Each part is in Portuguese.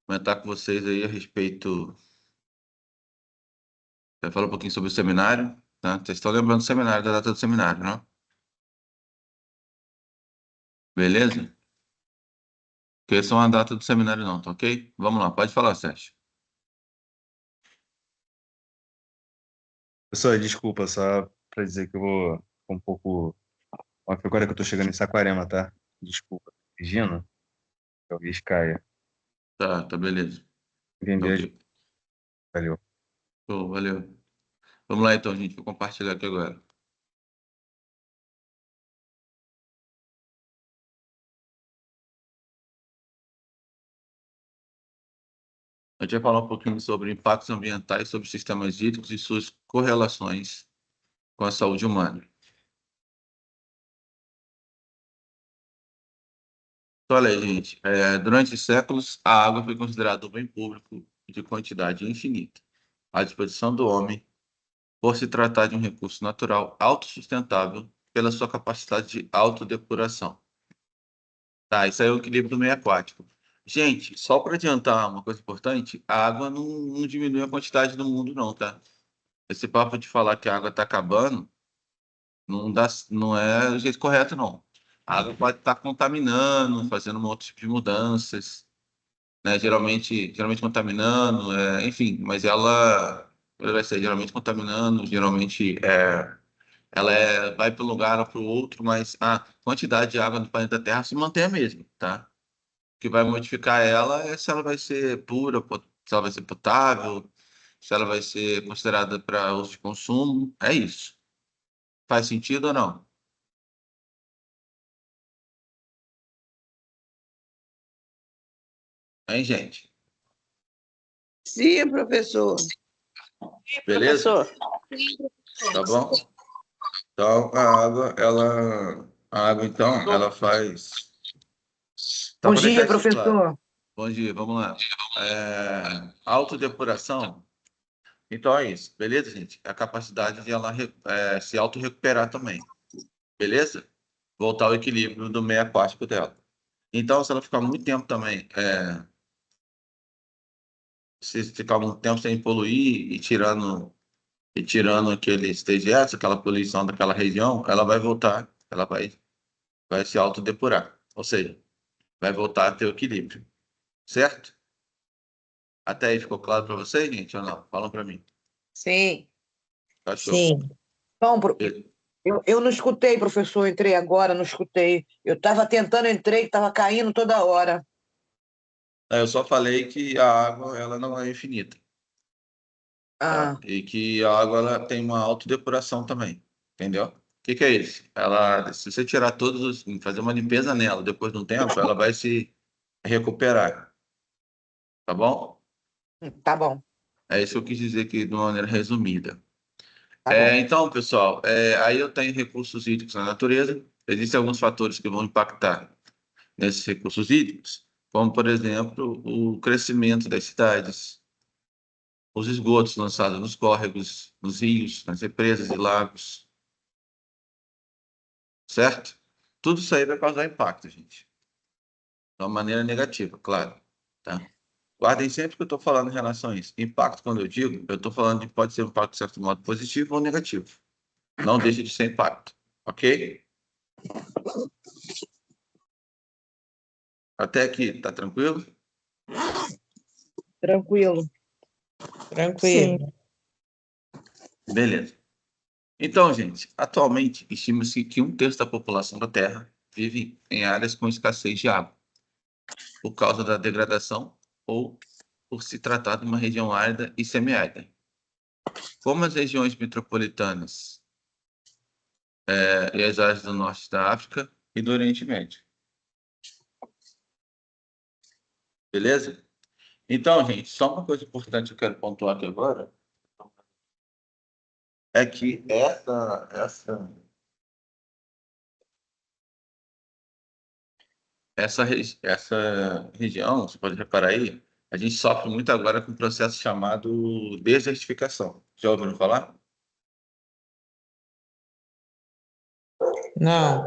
comentar com vocês aí a respeito. Vai falar um pouquinho sobre o seminário, tá? Vocês estão lembrando do seminário, da data do seminário, não? Beleza? Porque essa é uma data do seminário, não, tá ok? Vamos lá, pode falar, Sérgio. Pessoal, desculpa, só para dizer que eu vou um pouco. Agora que eu tô chegando em Saquarema, tá? Desculpa. Regina, talvez caia. Tá, beleza. Tá Entender, ok. valeu. Show, valeu. Vamos lá então, gente. Vou compartilhar aqui agora. A gente vai falar um pouquinho sobre impactos ambientais sobre sistemas hídricos e suas correlações com a saúde humana. Então, olha aí, gente. Durante séculos, a água foi considerada um bem público de quantidade infinita, à disposição do homem, por se tratar de um recurso natural autossustentável pela sua capacidade de autodepuração. Tá, isso aí é o equilíbrio do meio aquático. Gente, só para adiantar uma coisa importante, a água não diminui a quantidade do mundo, não, tá? Esse papo de falar que a água está acabando não dá, não é o jeito correto, não. A água pode estar contaminando, fazendo um outro tipo de mudanças, né? Geralmente contaminando, enfim, mas ela vai ser geralmente contaminando, vai para um lugar ou para o outro, mas a quantidade de água no planeta Terra se mantém a mesma, tá? O que vai modificar ela é se ela vai ser pura, se ela vai ser potável, se ela vai ser considerada para uso de consumo, é isso. Faz sentido ou não? Hein, gente? Sim, professor. Beleza? Professor. Tá bom? Então, a água, então, ela faz. Tá Bom para deixar dia, isso claro. professor. Bom dia, vamos lá. Autodepuração. Então é isso, beleza, gente? É a capacidade de ela se auto-recuperar também, beleza? Voltar ao equilíbrio do meio aquático dela. Então, se ela ficar muito tempo também, se ficar muito tempo sem poluir e tirando aqueles dejetos, aquela poluição daquela região, ela vai voltar, vai se autodepurar. Ou seja, vai voltar a ter o equilíbrio. Certo? Até aí ficou claro para vocês, gente, ou não? Falam para mim. Sim. Tá show. Sim. Bom, E- eu não escutei, professor. Entrei agora, não escutei. Eu estava tentando, entrei, estava caindo toda hora. Eu só falei que a água ela não é infinita, tá? Ah, E que a água ela tem uma autodepuração também, entendeu? O que é isso? Se você tirar fazer uma limpeza nela depois de um tempo, ela vai se recuperar, tá bom? tá bom, É isso que eu quis dizer aqui de uma maneira resumida. tá bom. Então, pessoal, aí eu tenho recursos hídricos na natureza. Existem alguns fatores que vão impactar nesses recursos hídricos, como, por exemplo, o crescimento das cidades, os esgotos lançados nos córregos, nos rios, nas represas e lagos, certo? Tudo isso aí vai causar impacto, gente. De uma maneira negativa, claro, tá? Guardem sempre que eu estou falando em relação a isso. Impacto, quando eu digo, eu estou falando de pode ser um impacto, de certo modo, positivo ou negativo. Não deixa de ser impacto, ok? Até aqui, tá tranquilo? Tranquilo. Sim. Tranquilo. Beleza. Então, gente, atualmente estima-se que um terço da população da Terra vive em áreas com escassez de água, por causa da degradação ou por se tratar de uma região árida e semiárida. Como as regiões metropolitanas e as áreas do norte da África e do Oriente Médio. Beleza? Então, gente, só uma coisa importante que eu quero pontuar aqui agora é que essa região, você pode reparar aí, a gente sofre muito agora com um processo chamado desertificação. Já ouviram falar? Não.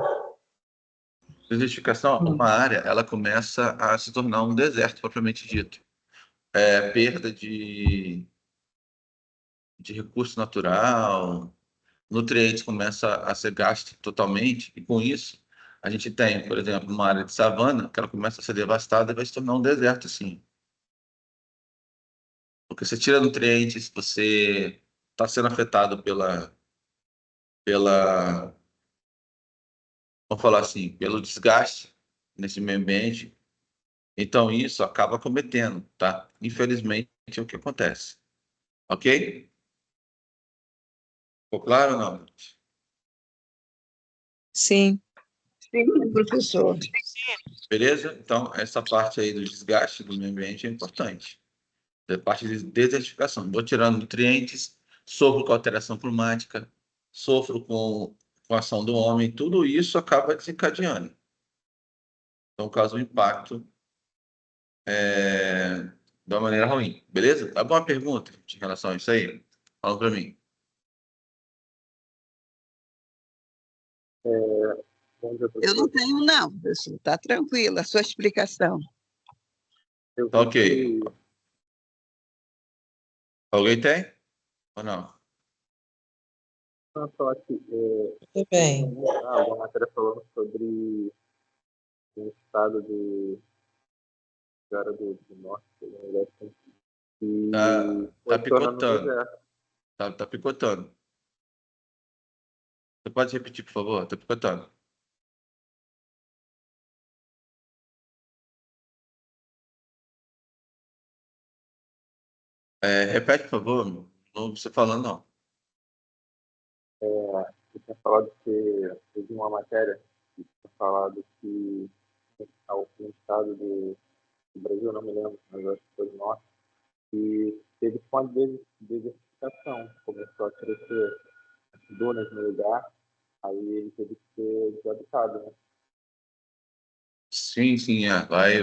Desertificação, uma área, ela começa a se tornar um deserto propriamente dito. Perda de recurso natural, nutrientes começa a ser gasto totalmente, e com isso a gente tem, por exemplo, uma área de savana que ela começa a ser devastada e vai se tornar um deserto, assim. Porque você tira nutrientes, você está sendo afetado pela, vamos falar assim, pelo desgaste nesse meio ambiente. Então isso acaba cometendo, tá? Infelizmente é o que acontece. Ok? Ficou claro ou não? Sim. Sim, professor. Beleza? Então, essa parte aí do desgaste do meio ambiente é importante. Da parte de desertificação. Vou tirando nutrientes, sofro com alteração climática, sofro com a ação do homem, tudo isso acaba desencadeando. Então, causa um impacto de uma maneira ruim. Beleza? Alguma pergunta em relação a isso aí? Fala para mim. Eu não tenho, não, professor. Está tranquila a sua explicação. Tá ok. Alguém tem? Ou não? Só que Tudo bem. alguma matéria falando sobre o estado do norte, que Tá foi se tornando picotando. deserto. Tá picotando. Você pode repetir, por favor? Tá picotando. Repete, por favor. Não você falando, não. Eu tinha falado que teve uma matéria que tinha falado que o estado do Brasil, não me lembro, mas acho que foi do norte, que teve com a desertificação, começou a crescer dunas no lugar, aí ele teve que ser desabitado, né? Sim, sim, vai.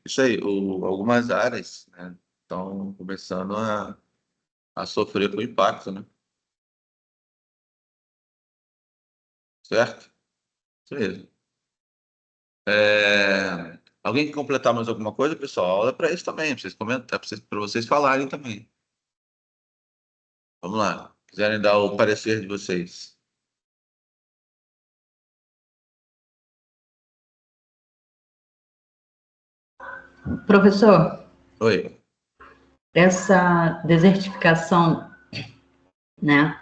Isso aí, algumas áreas, né, estão começando a sofrer com o impacto, né? Certo? Isso mesmo. Alguém quer completar mais alguma coisa, pessoal? A aula é para isso também, para vocês comentar, para vocês falarem também. Vamos lá. Quiserem dar o parecer de vocês. Professor, Oi. essa desertificação, né,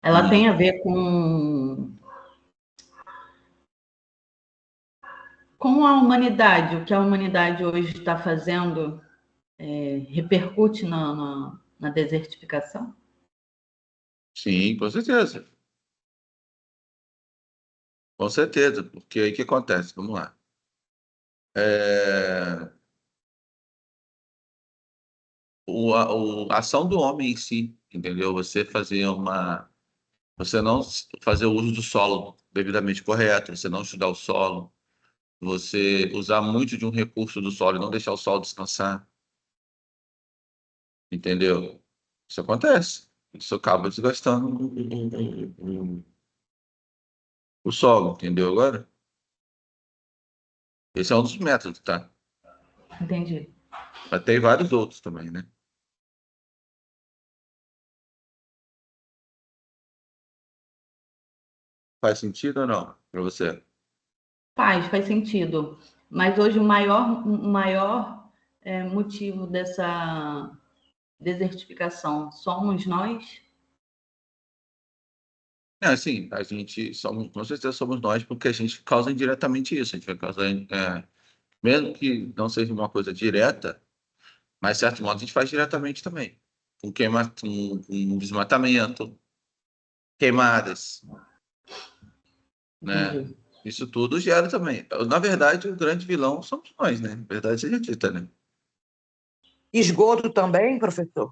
ela tem a Hum. ver com a humanidade, o que a humanidade hoje está fazendo repercute na desertificação? Sim, com certeza. Com certeza, porque aí o que acontece? Vamos lá. É, a ação do homem em si, entendeu? Você não fazer o uso do solo devidamente correto, você não estudar o solo, você usar muito de um recurso do solo e não deixar o solo descansar, entendeu? Isso acontece. Isso acaba desgastando o solo, entendeu agora? Esse é um dos métodos, tá? Entendi. Mas tem vários outros também, né? Faz sentido ou não para você? Faz sentido. Mas hoje o maior motivo dessa desertificação somos nós? Assim, com certeza somos nós, porque a gente causa indiretamente isso. A gente vai causar, mesmo que não seja uma coisa direta, mas, de certo modo, a gente faz diretamente também. Com desmatamento, queimadas, né? Entendi. Isso tudo gera também. Na verdade, o grande vilão somos nós, né? Na verdade, seja dita, né? Esgoto também, professor?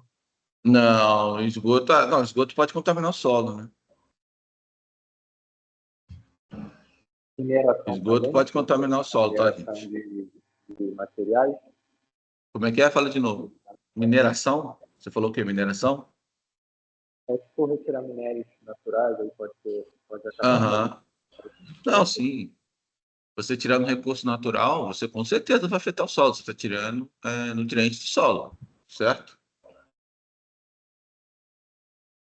Não, esgoto pode contaminar o solo, né? Mineração Esgoto também, pode contaminar o solo, tá, mineração gente? de materiais, Como é que é? Fala de novo. Mineração? Você falou o quê? Mineração? se for retirar minérios naturais, aí pode acabar Aham. Não, sim. Você tirando recurso natural, você com certeza vai afetar o solo. Você está tirando nutrientes do solo, certo?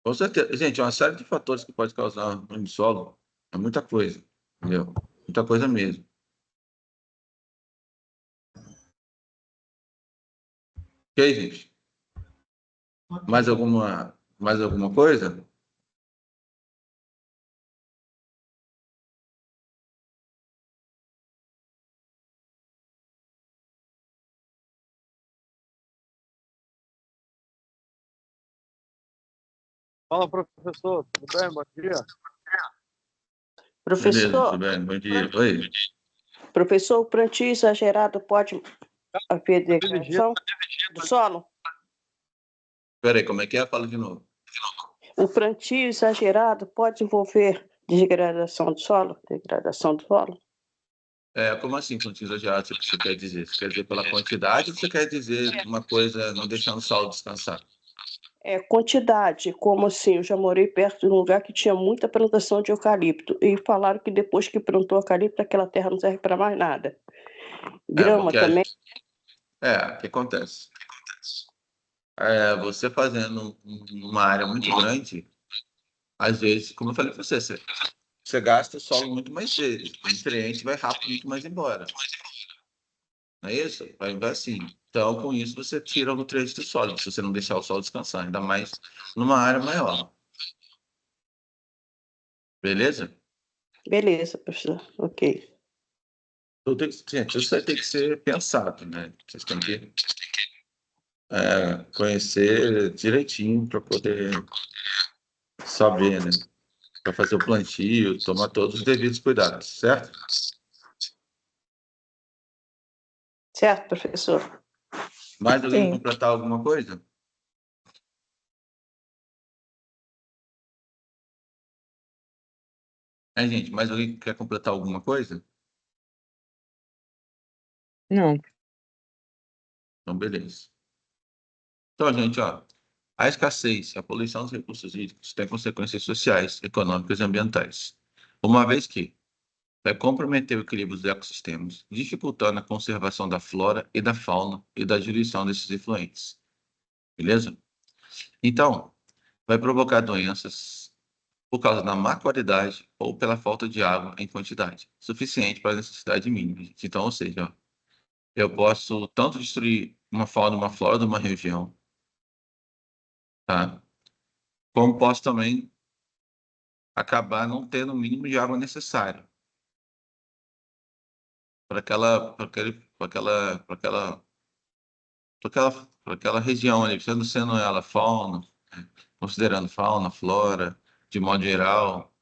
Com certeza. Gente, é uma série de fatores que pode causar ruim de solo. É muita coisa, entendeu? Muita coisa mesmo. Ok, gente? Ok. Mais alguma coisa? Fala, professor, tudo bem? Bom dia. Beleza, tudo Professor, bem? Bom dia. Oi. professor, o plantio exagerado pode haver degradação do solo? Peraí, como é que é? Fala de novo. O plantio exagerado pode envolver degradação do solo? Degradação do solo? Como assim, plantio exagerado, você quer dizer? Você quer dizer pela quantidade ou você quer dizer uma coisa não deixando o solo descansar? Quantidade, como assim? Eu já morei perto de um lugar que tinha muita plantação de eucalipto e falaram que depois que plantou eucalipto, aquela terra não serve para mais nada. Grama Porque também. o que acontece? Você fazendo uma área muito grande, às vezes, como eu falei para você gasta o solo muito mais vezes, o nutriente vai rápido muito mais embora. Não é isso? Vai assim. Então, com isso, você tira o nutriente do solo, se você não deixar o solo descansar, ainda mais numa área maior. Beleza? Beleza, professor. Ok. Gente, isso aí tem que ser pensado, né? Vocês têm que conhecer direitinho para poder saber, né? Para fazer o plantio, tomar todos os devidos cuidados, certo? Certo, professor? Mais alguém Sim. completar alguma coisa? Gente, mais alguém quer completar alguma coisa? Não. Então, beleza. Então, gente, ó, a escassez, a poluição dos recursos hídricos tem consequências sociais, econômicas e ambientais, uma vez que vai comprometer o equilíbrio dos ecossistemas, dificultando a conservação da flora e da fauna e da diluição desses efluentes. Beleza? Então, vai provocar doenças por causa da má qualidade ou pela falta de água em quantidade suficiente para a necessidade mínima. Gente. Então, ou seja, ó, eu posso tanto destruir uma fauna, uma flora de uma região, tá? Como posso também acabar não tendo o mínimo de água necessário para aquela região ali, sendo ela fauna, considerando fauna, flora, de modo geral.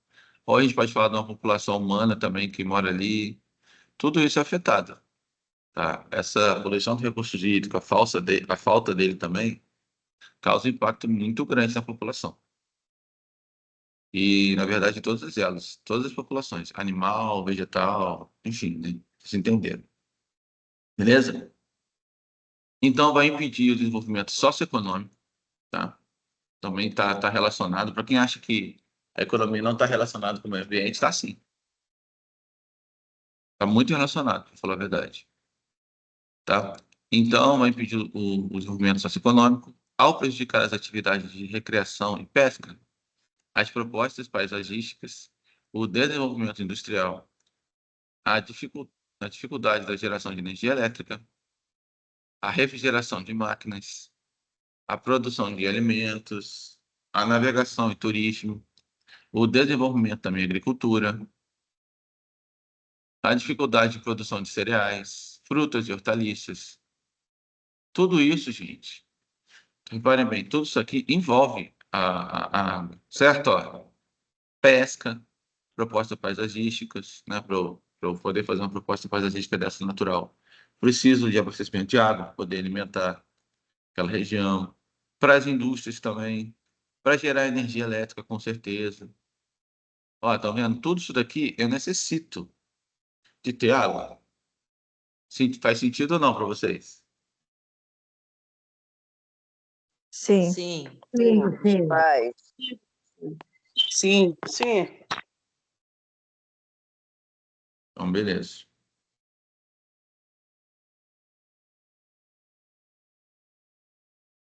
Ou a gente pode falar de uma população humana também que mora ali. Tudo isso é afetado, tá? Essa poluição de recursos hídricos, a falta dele também, causa um impacto muito grande na população. E, na verdade, todas as populações, animal, vegetal, enfim, né? Vocês entenderam. Beleza? Então, vai impedir o desenvolvimento socioeconômico, tá? Também tá relacionado. Para quem acha que a economia não está relacionada com o meio ambiente, está sim. Está muito relacionado, para falar a verdade. Tá? Então, vai impedir o desenvolvimento socioeconômico, ao prejudicar as atividades de recreação e pesca, as propostas paisagísticas, o desenvolvimento industrial, a, dificu- a dificuldade da geração de energia elétrica, a refrigeração de máquinas, a produção de alimentos, a navegação e turismo, o desenvolvimento também da agricultura, a dificuldade de produção de cereais, frutas e hortaliças. Tudo isso, gente, reparem bem, tudo isso aqui envolve a água, certo? Ó, pesca, propostas paisagísticas, né? Para eu poder fazer uma proposta paisagística dessa natural. Preciso de abastecimento de água para poder alimentar aquela região. Para as indústrias também, para gerar energia elétrica, com certeza. Ó, tá vendo? Tudo isso daqui eu necessito de ter água. Faz sentido ou não para vocês? Sim. Sim. Sim. Vai. Sim. Sim. Então, beleza.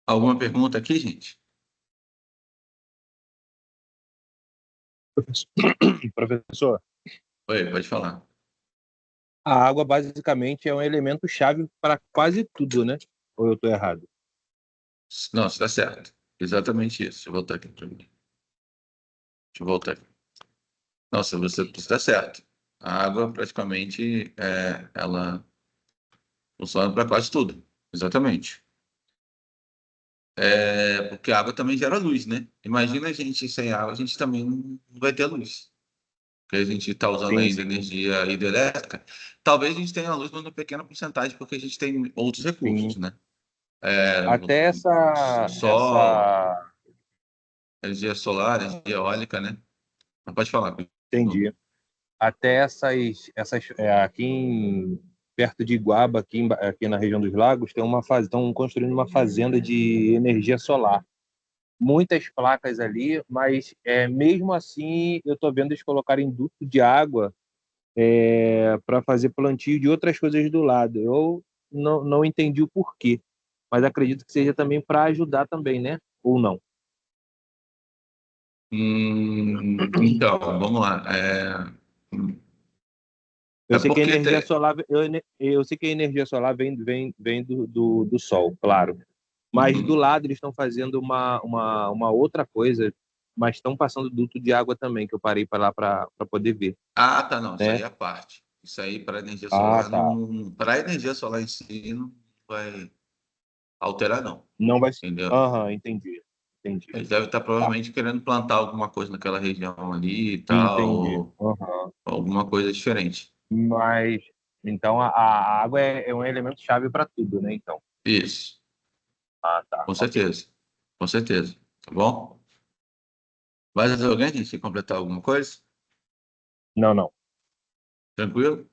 Alguma pergunta aqui, gente? Professor, Oi, pode falar. a água basicamente é um elemento chave para quase tudo, né? Ou eu estou errado? Não, você está certo. Exatamente isso. Deixa eu voltar aqui para mim. Deixa eu voltar aqui. Nossa, você está certo. A água praticamente ela funciona para quase tudo. Exatamente. Porque a água também gera luz, né? Imagina a gente sem água, a gente também não vai ter luz. Porque a gente está usando Sim, ainda sim, energia hidrelétrica. Talvez a gente tenha luz, mas numa pequena porcentagem, porque a gente tem outros recursos, sim. né? Até Sol, energia solar, energia eólica, né? Mas pode falar. entendi. Até aqui perto de Iguaba, aqui na região dos Lagos, estão construindo uma fazenda de energia solar. Muitas placas ali, mas mesmo assim eu estou vendo eles colocarem duto de água para fazer plantio de outras coisas do lado. Eu não entendi o porquê, mas acredito que seja também para ajudar também, né? Ou não? Então, vamos lá. Eu É sei que a porque energia solar, eu sei que a energia solar vem do sol, claro. Mas do Uhum. lado eles estão fazendo uma outra coisa, mas estão passando duto de água também, que eu parei para lá para poder ver, Ah, tá, não. Isso aí né? é a parte. Isso aí para energia Ah, solar tá. não. Para a energia solar em si não vai alterar, não. Não vai. Entendeu? Aham, entendi. Entendi. Eles devem estar Tá. provavelmente querendo plantar alguma coisa naquela região ali e tal, Entendi. ou Aham. alguma coisa diferente. Mas então a água é um elemento chave para tudo, né? Então. Isso, Ah, tá. com Ok. certeza. Com certeza. Tá bom? Mais alguém, gente, quer completar alguma coisa? Não, não. Tranquilo?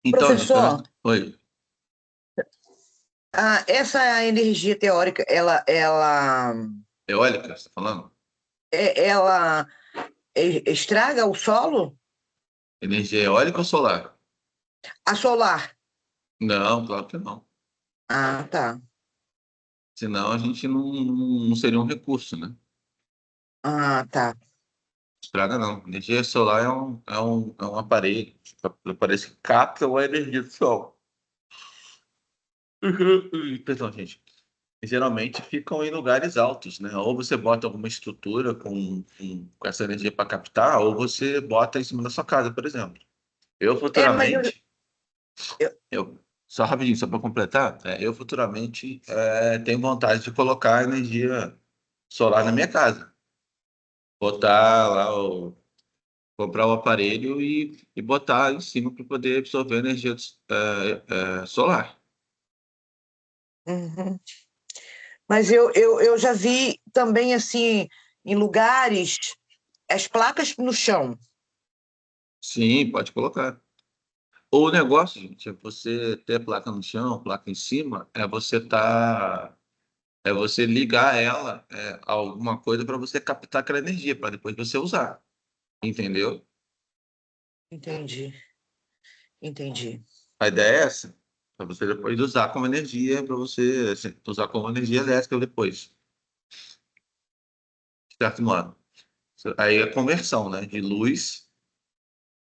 Então, gente, Professor, oi. essa energia teórica, Eólica, você está falando? ela estraga o solo? Energia eólica ou solar? A solar? Não, claro que não. Ah, tá. Senão a gente não seria um recurso, né? Ah, tá. Estraga não. Energia solar é um aparelho, aparelho que capta a energia do sol. Perdão, gente. Geralmente ficam em lugares altos, né? Ou você bota alguma estrutura com essa energia para captar, ou você bota em cima da sua casa, por exemplo. Eu Mas futuramente, eu- só rapidinho, só para completar, eu futuramente tenho vontade de colocar energia solar na minha casa. Botar lá, comprar o aparelho e botar em cima para poder absorver energia solar. Uhum. Mas eu já vi também, assim, em lugares, as placas no chão. Sim, pode colocar. O negócio, gente, é você ter a placa no chão, placa em cima, é você ligar ela a alguma coisa para você captar aquela energia, para depois você usar. Entendeu? Entendi, entendi. A ideia é essa, para você depois usar como energia, para você assim, usar como energia elétrica depois, de certo modo. Aí é conversão, né, de luz,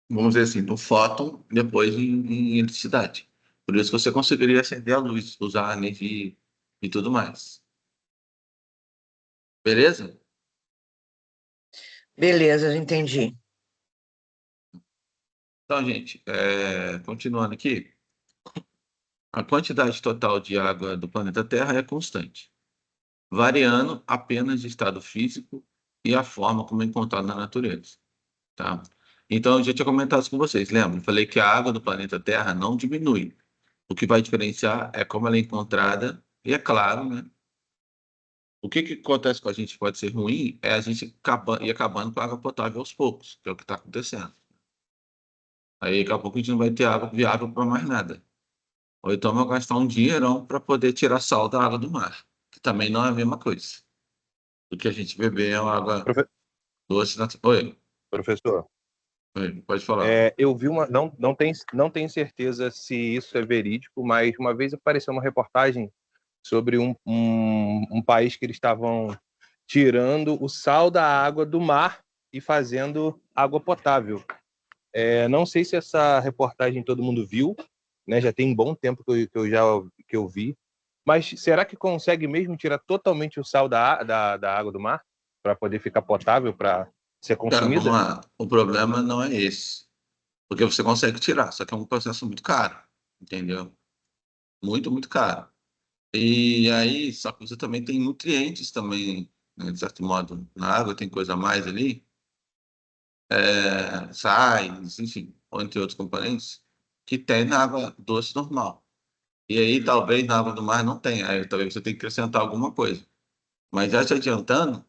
vamos dizer assim, do fóton, depois em eletricidade. Por isso que você conseguiria acender a luz, usar a energia e tudo mais. Beleza? Beleza, entendi. Então, gente, continuando aqui, a quantidade total de água do planeta Terra é constante, variando apenas de estado físico e a forma como é encontrada na natureza, tá? Então, eu já tinha comentado isso com vocês, lembra? Eu falei que a água do planeta Terra não diminui. O que vai diferenciar é como ela é encontrada, e é claro, né? O que acontece com a gente pode ser ruim é a gente ir acabando com a água potável aos poucos, que é o que está acontecendo. Aí, daqui a pouco, a gente não vai ter água viável para mais nada. Ou então vai gastar um dinheirão para poder tirar sal da água do mar, que também não é a mesma coisa. O que a gente beber é uma água Profe- doce. Oi. Professor, Oi, pode falar. eu vi uma. Não tenho certeza se isso é verídico, mas uma vez apareceu uma reportagem sobre um país que eles estavam tirando o sal da água do mar e fazendo água potável. Não sei se essa reportagem todo mundo viu, né? Já tem um bom tempo que eu vi. Mas será que consegue mesmo tirar totalmente o sal da água do mar para poder ficar potável para ser Cara, vamos consumida? lá. O problema não é esse. Porque você consegue tirar, só que é um processo muito caro. Entendeu? Muito, muito caro. E aí, só que você também tem nutrientes também, né, de certo modo. Na água tem coisa a mais ali, sais, enfim, ou entre outros componentes, que tem na água doce normal. E aí, talvez na água do mar não tenha. Aí, talvez você tenha que acrescentar alguma coisa. Mas já te adiantando,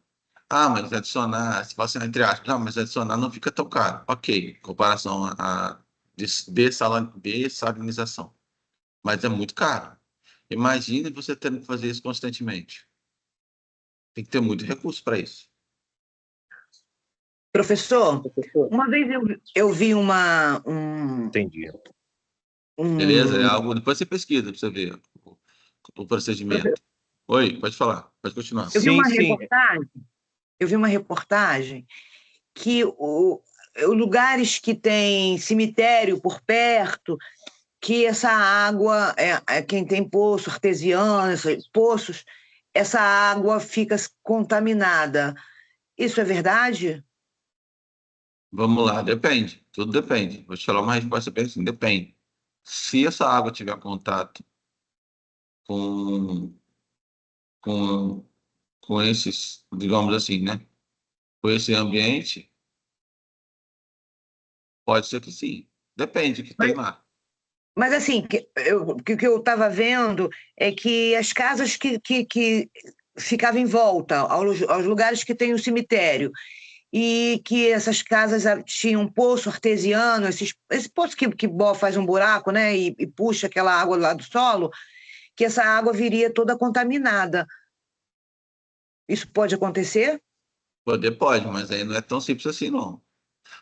mas adicionar, se fosse entre aspas, mas adicionar não fica tão caro. Ok, em comparação à dessalinização. Mas é muito caro. Imagine você tendo que fazer isso constantemente. Tem que ter muito recurso para isso. Professor, uma vez eu vi Entendi. Beleza? É um- algo. Depois você pesquisa para você ver o procedimento. Oi, pode falar, pode continuar. eu vi Sim, uma sim. reportagem, eu vi uma reportagem que lugares que tem cemitério por perto, que essa água, quem tem poço artesiano, poços, essa água fica contaminada. Isso é verdade? Vamos lá, depende. Tudo depende. Vou te falar uma resposta bem assim, depende. Se essa água tiver contato com, com, com esses, digamos assim, né? Com esse ambiente, pode ser que sim. Depende do que tem lá. Mas assim, o que eu estava vendo é que as casas que ficavam em volta, aos lugares que tem o cemitério, e que essas casas tinham um poço artesiano, esse poço que faz um buraco, né, e puxa aquela água lá do solo, que essa água viria toda contaminada. Isso pode acontecer? Poder pode, mas aí não é tão simples assim, não.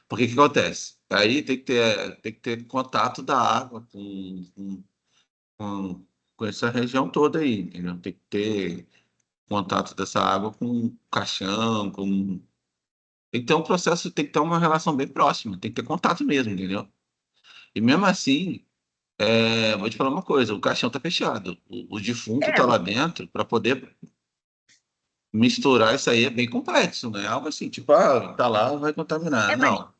Porque o que acontece? Aí tem que ter contato da água com, com essa região toda aí, entendeu? Tem que ter contato dessa água com o caixão, com. Tem que ter um processo, tem que ter uma relação bem próxima, tem que ter contato mesmo, entendeu? E mesmo assim, vou te falar uma coisa, o caixão tá fechado. O defunto É, tá lá dentro para poder misturar isso aí é bem complexo, não é algo assim, tipo, tá lá, vai contaminar. é, Não.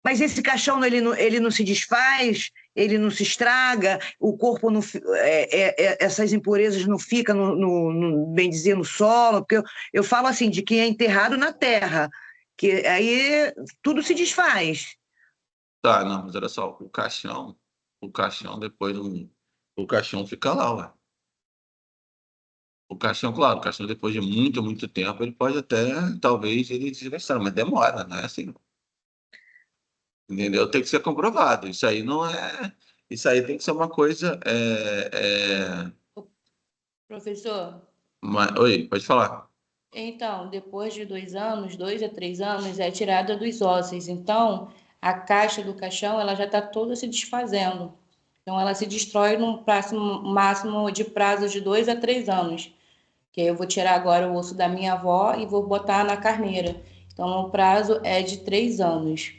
mas esse caixão ele não se desfaz, ele não se estraga, o corpo não, essas impurezas não ficam, bem dizer, no solo, porque eu falo assim, de quem é enterrado na terra, que aí tudo se desfaz. Tá, não, mas olha só, o caixão depois o caixão fica lá, ué. O caixão, claro, o caixão depois de muito, muito tempo, ele pode até, talvez, ele desgastar, mas demora, não é assim, entendeu? Tem que ser comprovado. Isso aí não é. Isso aí tem que ser uma coisa. Professor, Oi, pode falar. então, depois de 2 anos, 2 a 3 anos, é tirada dos ossos. Então, a caixa do caixão ela já está toda se desfazendo. Então, ela se destrói no próximo máximo de prazo de 2 a 3 anos. Que aí eu vou tirar agora o osso da minha avó e vou botar na carneira. Então, o prazo é de 3 anos,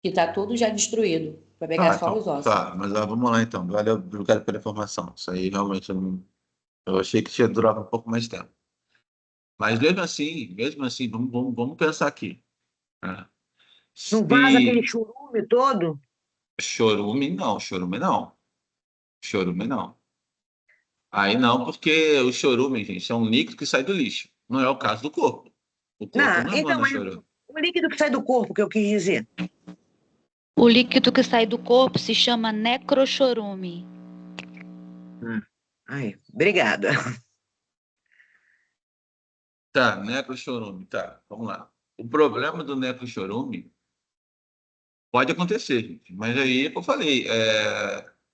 que está tudo já destruído, para pegar Tá, só então, os ossos. tá, mas vamos lá então. Valeu, obrigado pela informação. Isso aí realmente eu achei que tinha durado um pouco mais tempo. Mas mesmo assim, vamos pensar aqui, né? Não vaza aquele Se churume todo? chorume, não, chorume não. Chorume não. Aí não, porque o chorume, gente, é um líquido que sai do lixo. Não é o caso do corpo. O corpo Não, não então, emana mas chorume. o líquido que sai do corpo, que eu quis dizer. O líquido que sai do corpo se chama necrochorume. Ai, obrigada. Tá, necrochorume, tá, vamos lá. O problema do necrochorume pode acontecer, gente, mas aí é o que eu falei,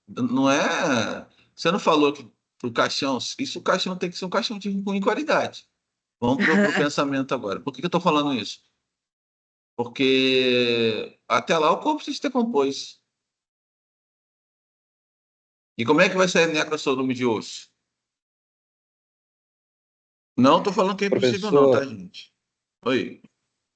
não é. Você não falou que o caixão, isso o caixão tem que ser um caixão de ruim qualidade. Vamos para o pensamento agora. Por que eu estou falando isso? Porque até lá o corpo se decompôs. E como é que vai sair necrossorume de osso? Não estou falando que é impossível não, tá, Professor, gente? Oi,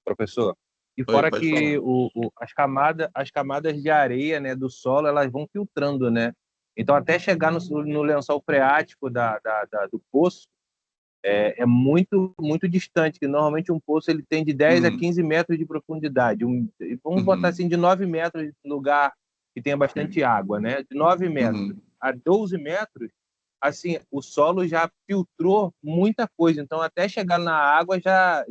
professor. E oi, fora pode que falar. as camadas de areia, né, do solo, elas vão filtrando, né? Então, até chegar no lençol freático do poço, é muito, muito distante, que normalmente um poço ele tem de 10 a Uhum, 15 metros de profundidade. Vamos botar uhum, assim, de 9 metros de lugar que tenha bastante água, né? De 9 metros uhum. a 12 metros, assim, o solo já filtrou muita coisa. Então, até chegar na água já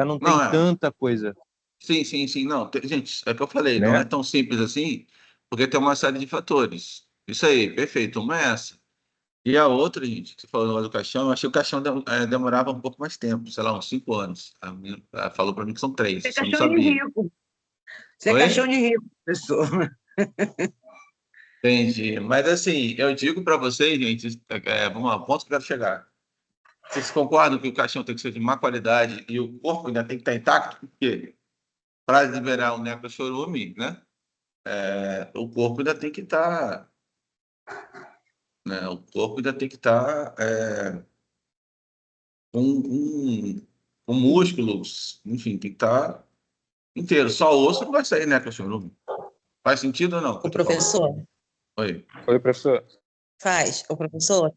não Não, tem tanta coisa, sim, sim, sim, não. Gente, é o que eu falei, não é né? tão simples assim, porque tem uma série de fatores. Isso aí, perfeito. Uma é essa. E a outra, gente, que você falou negócio do caixão, eu achei que o caixão demorava um pouco mais tempo, sei lá, uns 5 anos. Ela falou para mim que são 3, Isso é isso eu não caixão de sabia. rico. Isso é caixão Oi? de rico, professor. Entendi. Mas assim, eu digo para vocês, gente, vamos lá, ponto que eu quero chegar. Vocês concordam que o caixão tem que ser de má qualidade e o corpo ainda tem que estar intacto? Porque para liberar o necrochorume, né? O corpo ainda tem que estar, né? O corpo ainda tem que estar com músculos, enfim, tem que estar inteiro. Só osso não vai sair necrochorume. Faz sentido ou não o que O eu tô falando? professor Oi. Oi, professor. faz. O professor,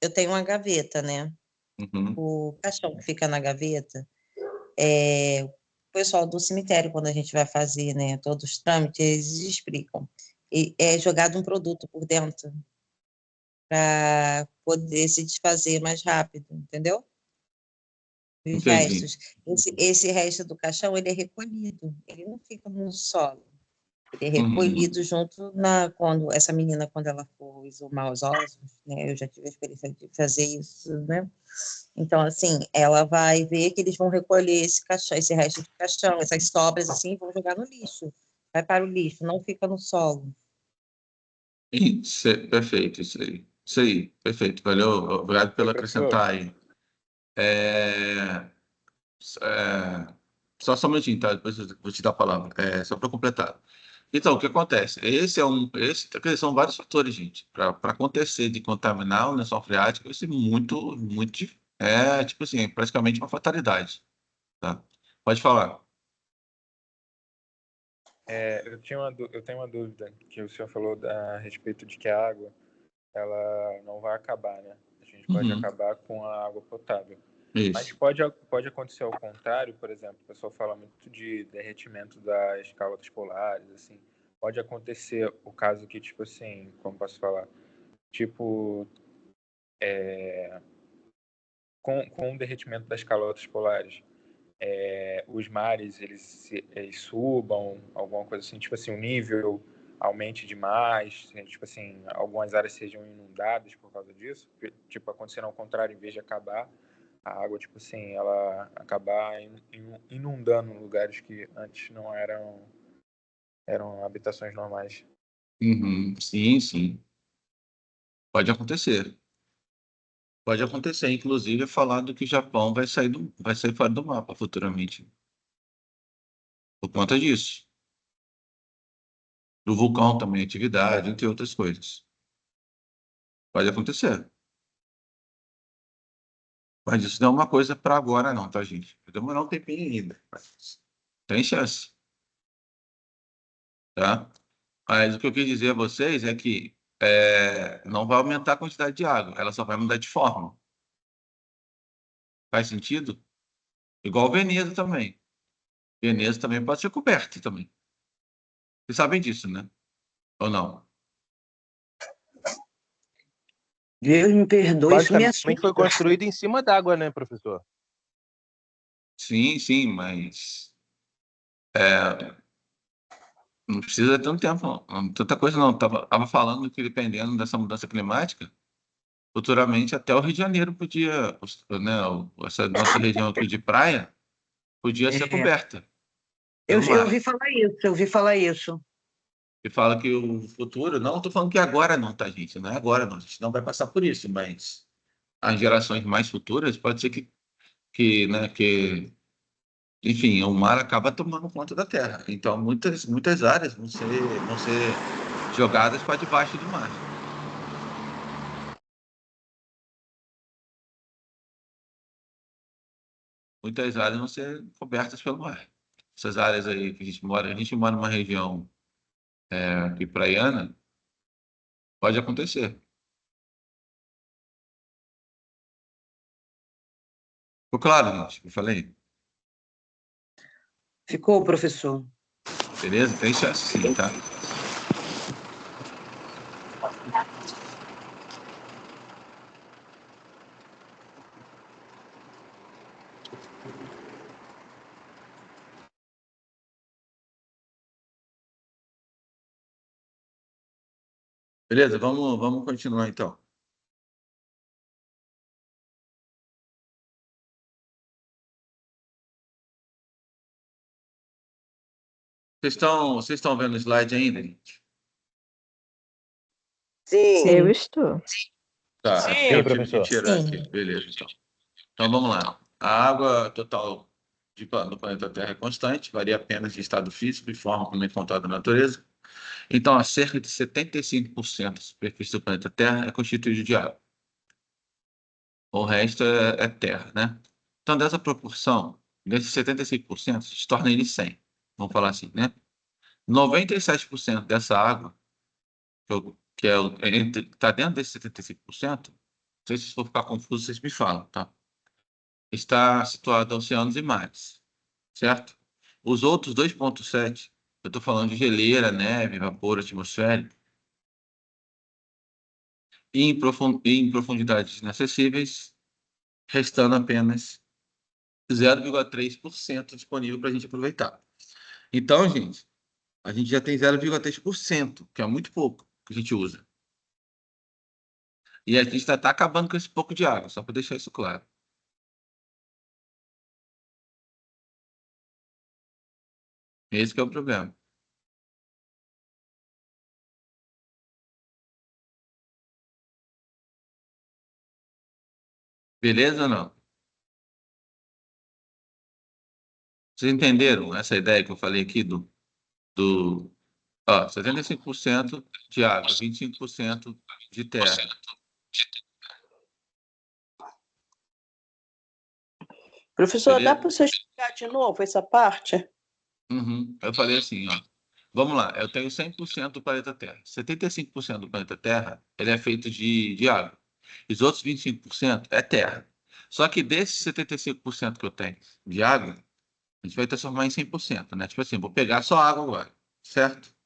eu tenho uma gaveta, né? Uhum. O caixão que fica na gaveta, o pessoal do cemitério, quando a gente vai fazer, né, todos os trâmites, eles explicam. E é jogado um produto por dentro para poder se desfazer mais rápido, entendeu? Os Entendi. restos. Esse resto do caixão, ele é recolhido, ele não fica no solo. Ele é Uhum. recolhido junto quando essa menina, quando ela for exumar os ossos, né, eu já tive a experiência de fazer isso, né? Então, assim, ela vai ver que eles vão recolher esse caixão, esse resto de caixão, essas sobras, assim, vão jogar no lixo. Vai para o lixo, não fica no solo. Perfeito, isso aí. Isso aí, perfeito. Valeu, obrigado pelo Professor, acrescentar aí. É, só um minutinho, tá? Depois eu vou te dar a palavra. Só para completar. Então, o que acontece? Quer dizer, são vários fatores, gente. Para acontecer de contaminar o lençol freático, isso é muito, muito, tipo assim, praticamente uma fatalidade, tá? Pode falar. Eu tenho uma dúvida que o senhor falou a respeito de que a água ela não vai acabar, né? A gente pode Uhum, acabar com a água potável. Mas isso. pode acontecer ao contrário, por exemplo, o pessoal fala muito de derretimento das calotas polares, assim. Pode acontecer o caso que, tipo assim, como posso falar? Tipo, com o derretimento das calotas polares, os mares eles subam, alguma coisa assim, tipo assim, o nível aumente demais, tipo assim, algumas áreas sejam inundadas por causa disso, tipo, acontecendo ao contrário, em vez de acabar, a água, tipo assim, ela acabar inundando lugares que antes não eram habitações normais. Uhum, sim, sim. Pode acontecer. Pode acontecer, inclusive, falando que o Japão vai sair fora do mapa futuramente, por conta disso. Do vulcão também, atividade, entre outras coisas. Pode acontecer. Mas isso não é uma coisa para agora, não, tá, gente? Vai demorar um tempinho ainda. Mas tem chance, tá? Mas o que eu quis dizer a vocês é que não vai aumentar a quantidade de água, ela só vai mudar de forma. Faz sentido? Igual Veneza também. Veneza também pode ser coberta também. Vocês sabem disso, né? Ou não? Deus me perdoe, isso me basicamente foi assusta. construído em cima d'água, né, professor? Sim, sim, mas é, não precisa de tanto tempo, não. Tanta coisa não. Tava falando que dependendo dessa mudança climática, futuramente até o Rio de Janeiro podia, né, essa nossa região aqui de praia, podia ser É, coberta eu, pelo eu ouvi mar. falar isso, eu ouvi falar isso. E fala que o futuro, não estou falando que agora não, tá, gente? Não é agora, não. A gente não vai passar por isso, mas as gerações mais futuras pode ser que enfim, o mar acaba tomando conta da terra. Então, muitas áreas vão ser jogadas para debaixo do mar. Muitas áreas vão ser cobertas pelo mar. Essas áreas aí que a gente mora numa região aqui praiana, pode acontecer. Ficou claro, gente? Eu falei. Ficou, professor. Beleza? Tem chance sim, tá? Beleza, vamos continuar então. Vocês estão vendo o slide ainda, gente? Sim. Eu estou. Tá, Sim, eu tive que professor. tirar Sim. aqui. Beleza, então. Então vamos lá. A água total do planeta Terra é constante, varia apenas de estado físico e forma como encontrada na natureza. Então, a cerca de 75% da superfície do planeta Terra é constituída de água. O resto é terra, né? Então, dessa proporção, desses 75%, se torna ele 100. Vamos falar assim, né? 97% dessa água, que está dentro desses 75%, não sei se for ficar confuso, vocês me falam, tá? Está situada em oceanos e mares, certo? Os outros 2,7, eu estou falando de geleira, neve, vapor atmosférico, e em profundidades inacessíveis, restando apenas 0,3% disponível para a gente aproveitar. Então, gente, a gente já tem 0,3%, que é muito pouco que a gente usa. E a gente está acabando com esse pouco de água, só para deixar isso claro. Esse que é o problema. Beleza ou não? Vocês entenderam essa ideia que eu falei aqui do 75% de água, 25% de terra. Professor, dá Beleza? para você explicar de novo essa parte? Uhum. Eu falei assim, ó. Vamos lá, eu tenho 100% do planeta Terra. 75% do planeta Terra, ele é feito de água. Os outros 25% é terra. Só que desses 75% que eu tenho de água, a gente vai transformar em 100%, né? Tipo assim, vou pegar só água agora, certo?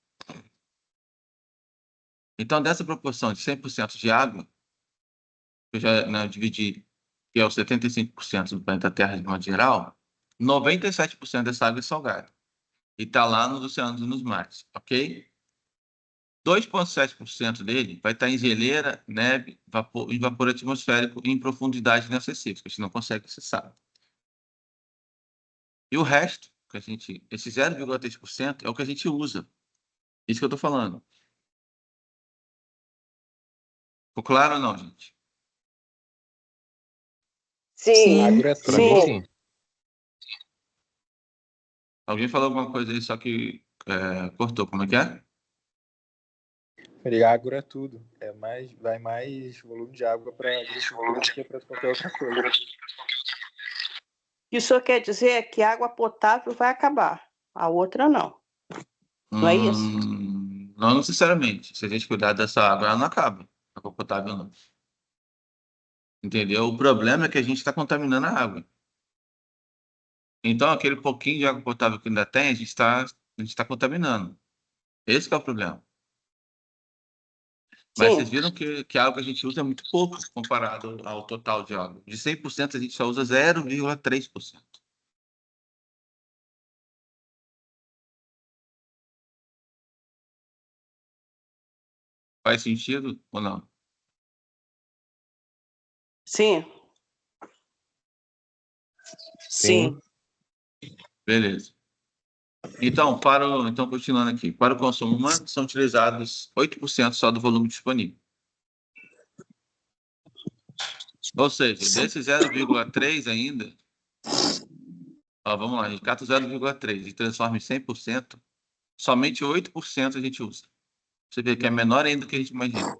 Então, dessa proporção de 100% de água, eu já, né, dividi, que é os 75% do planeta Terra de modo geral, 97% dessa água é salgada. E está lá nos oceanos e nos mares, ok? 2,7% dele vai estar em geleira, neve, vapor, e vapor atmosférico em profundidade inacessível, que a gente não consegue acessar. E o resto, esse 0,3% é o que a gente usa. Isso que eu estou falando. Ficou claro ou não, gente? Sim. Agro Para mim, sim. Alguém falou alguma coisa aí, só que cortou. Como é que é? Agro é tudo. Vai mais volume de água para agricultura do que para qualquer outra coisa. Isso quer dizer que a água potável vai acabar, a outra não. Não é isso? Não necessariamente. Se a gente cuidar dessa água, ela não acaba. Água potável não. Entendeu? O problema é que a gente está contaminando a água. Então, aquele pouquinho de água potável que ainda tem, a gente está contaminando. Esse que é o problema. Mas Sim. vocês viram que a água que a gente usa é muito pouco comparado ao total de água. De 100%, a gente só usa 0,3%. Faz sentido ou não? Sim. Sim. Beleza. Então, continuando aqui. Para o consumo humano, são utilizados 8% só do volume disponível. Ou seja, desse 0,3 ainda, Ó, vamos lá, a gente cata 0,3 e transforma em 100%, somente 8% a gente usa. Você vê que é menor ainda do que a gente imagina.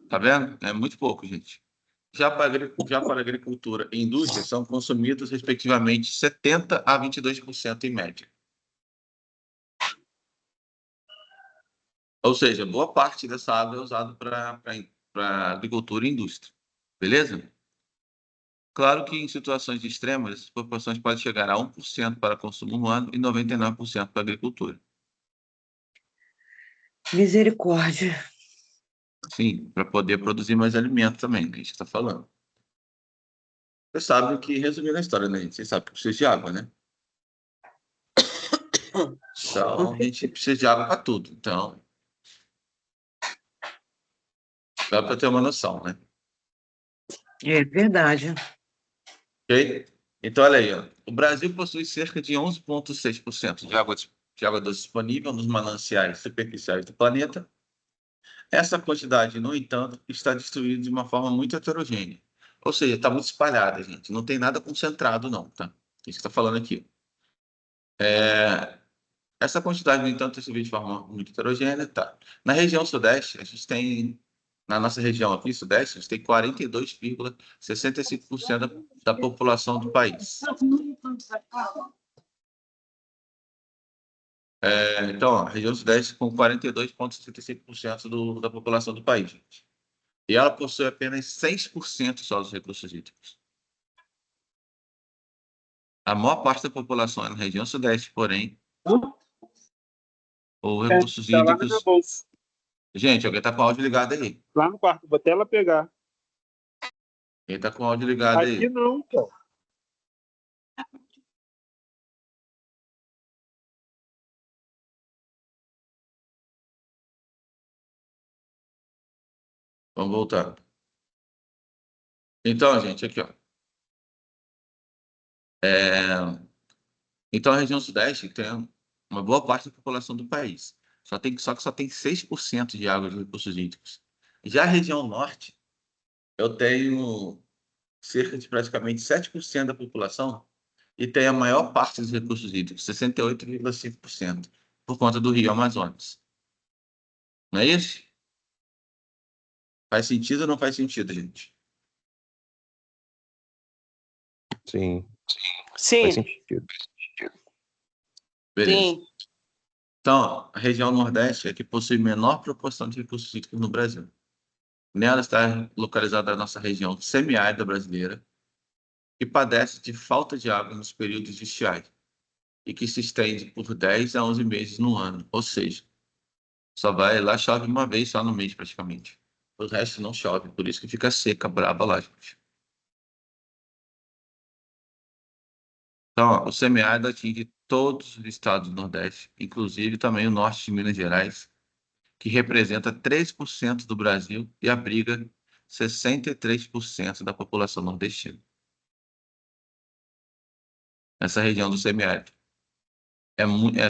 Tá vendo? É muito pouco, gente. Já para a agricultura e indústria, são consumidos, respectivamente, 70% a 22% em média. Ou seja, boa parte dessa água é usada para agricultura e indústria. Beleza? Claro que em situações extremas, essas proporções podem chegar a 1% para consumo humano e 99% para agricultura. Misericórdia. Sim, para poder produzir mais alimento também, né? A gente está falando. Você sabe que, resumindo a história, né, gente? Você sabe que precisa de água, né? Então, a gente precisa de água para tudo. Então, dá para ter uma noção, né? É verdade. Ok? Então, olha aí, ó. O Brasil possui cerca de 11,6% de água doce disponível nos mananciais superficiais do planeta. Essa quantidade, no entanto, está distribuída de uma forma muito heterogênea. Ou seja, está muito espalhada, gente. Não tem nada concentrado, não, tá? Isso que está falando aqui. Essa quantidade, no entanto, é distribuída de forma muito heterogênea, tá? Na região sudeste, a gente tem, na nossa região aqui, sudeste, a gente tem 42,65% da população do país. Então, ó, a região sudeste com 42,65% da população do país, gente. E ela possui apenas 6% só dos recursos hídricos. A maior parte da população é na região sudeste, porém, os recursos Tá lá na minha hídricos... bolsa. Gente, alguém está com o áudio ligado aí. Lá no quarto, vou até ela pegar. Quem está com o áudio ligado aí? Aqui não, pô. Vamos voltar. Então, gente, aqui, ó. Então, a região sudeste tem uma boa parte da população do país. Só que só tem 6% de água de recursos hídricos. Já a região norte, eu tenho cerca de praticamente 7% da população e tem a maior parte dos recursos hídricos, 68,5%, por conta do Rio Amazonas. Não é isso? Faz sentido ou não faz sentido, gente? Sim. Sim. Faz sentido. Beleza. Sim. Então, a região Nordeste é que possui menor proporção de recursos hídricos no Brasil. Nela está localizada a nossa região semiárida brasileira, que padece de falta de água nos períodos de estiagem e que se estende por 10 a 11 meses no ano. Ou seja, lá chove uma vez só no mês praticamente. O resto não chove, por isso que fica seca, braba lá, gente. Então, ó, o semiárido atinge todos os estados do Nordeste, inclusive também o norte de Minas Gerais, que representa 3% do Brasil e abriga 63% da população nordestina. Essa região do semiárido.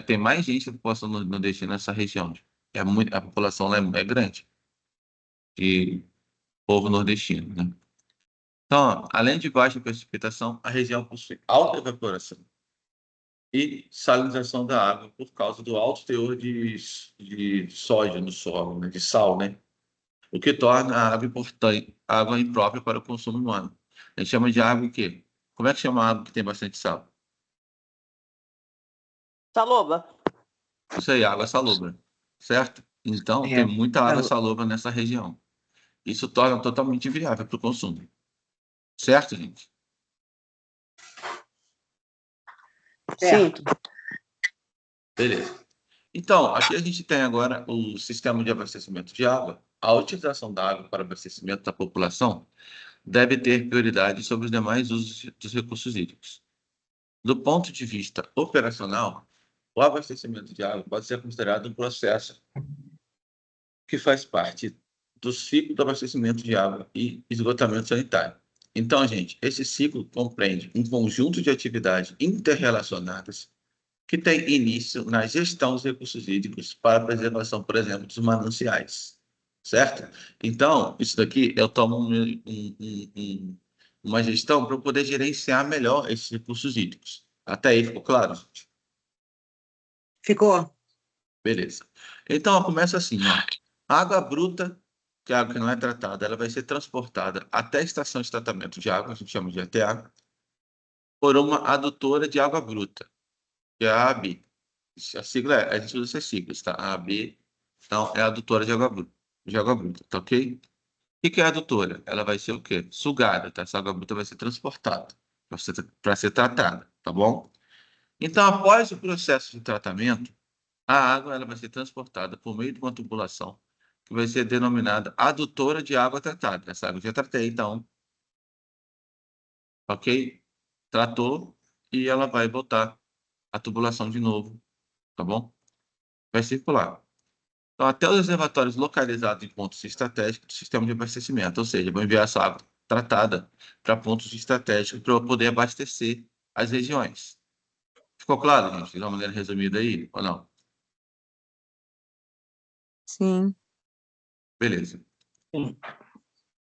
Tem mais gente da população nordestina nessa região. A população lá é grande, de povo nordestino, né? Então, ó, além de baixa precipitação, a região possui alta evaporação e salinização da água por causa do alto teor de sódio no solo, né? De sal, né? O que torna a água importante, água imprópria para o consumo humano. A gente chama de água o quê? Como é que chama a água que tem bastante sal? Saloba. Isso aí, água salobra, certo? Então, tem muita água salobra nessa região. Isso torna totalmente inviável para o consumo. Certo, gente? Certo. Beleza. Então, aqui a gente tem agora o sistema de abastecimento de água. A utilização da água para abastecimento da população deve ter prioridade sobre os demais usos dos recursos hídricos. Do ponto de vista operacional, o abastecimento de água pode ser considerado um processo que faz parte do ciclo do abastecimento de água e esgotamento sanitário. Então, gente, esse ciclo compreende um conjunto de atividades interrelacionadas que tem início na gestão dos recursos hídricos para a preservação, por exemplo, dos mananciais, certo? Então, isso daqui eu tomo uma gestão para eu poder gerenciar melhor esses recursos hídricos. Até aí ficou claro, gente? Ficou. Beleza. Então, ó, começa assim, ó. A água bruta, que é água que não é tratada, ela vai ser transportada até a estação de tratamento de água, a gente chama de ATA, por uma adutora de água bruta, que é a AB. A sigla a gente usa essas siglas, tá? A AB, então, é a adutora de água bruta, tá ok? O que é a adutora? Ela vai ser o quê? Sugada, tá? Essa água bruta vai ser transportada para ser tratada, tá bom? Então, após o processo de tratamento, a água ela vai ser transportada por meio de uma tubulação que vai ser denominada adutora de água tratada. Essa água eu já tratei, então, ok? Tratou e ela vai botar a tubulação de novo, tá bom? Vai circular. Então, até os reservatórios localizados em pontos estratégicos do sistema de abastecimento, ou seja, vou enviar essa água tratada para pontos estratégicos para eu poder abastecer as regiões. Ficou claro, gente? De uma maneira resumida aí, ou não? Sim. Beleza.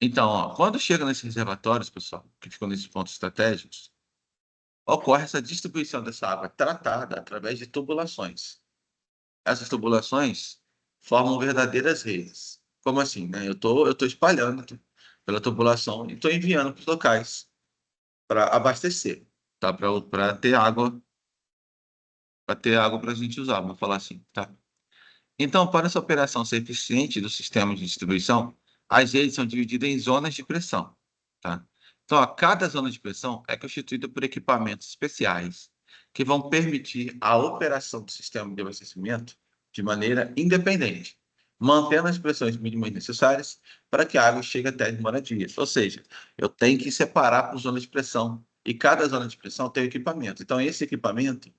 Então, ó, quando chega nesses reservatórios, pessoal, que ficam nesses pontos estratégicos, ocorre essa distribuição dessa água tratada através de tubulações. Essas tubulações formam verdadeiras redes. Como assim, né? Eu tô espalhando pela tubulação e estou enviando para os locais para abastecer, tá? Para ter água, para a gente usar, vamos falar assim, tá? Então, para essa operação ser eficiente do sistema de distribuição, as redes são divididas em zonas de pressão, tá? Então, a cada zona de pressão é constituída por equipamentos especiais que vão permitir a operação do sistema de abastecimento de maneira independente, mantendo as pressões mínimas necessárias para que a água chegue até as moradias. Ou seja, eu tenho que separar por zonas de pressão e cada zona de pressão tem um equipamento. Então, esse equipamento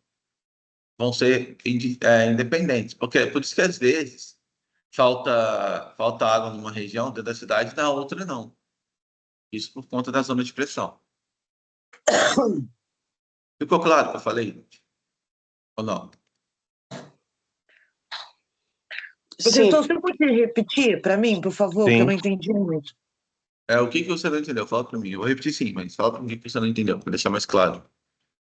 vão ser independentes. Porque, por isso que, às vezes, falta água numa região dentro da cidade, na outra não. Isso por conta da zona de pressão. Ficou claro o que eu falei? Ou não? Professor, você pode repetir para mim, por favor, que eu não entendi muito. O que você não entendeu? Fala para mim. Eu vou repetir sim, mas fala para mim o que você não entendeu, para deixar mais claro.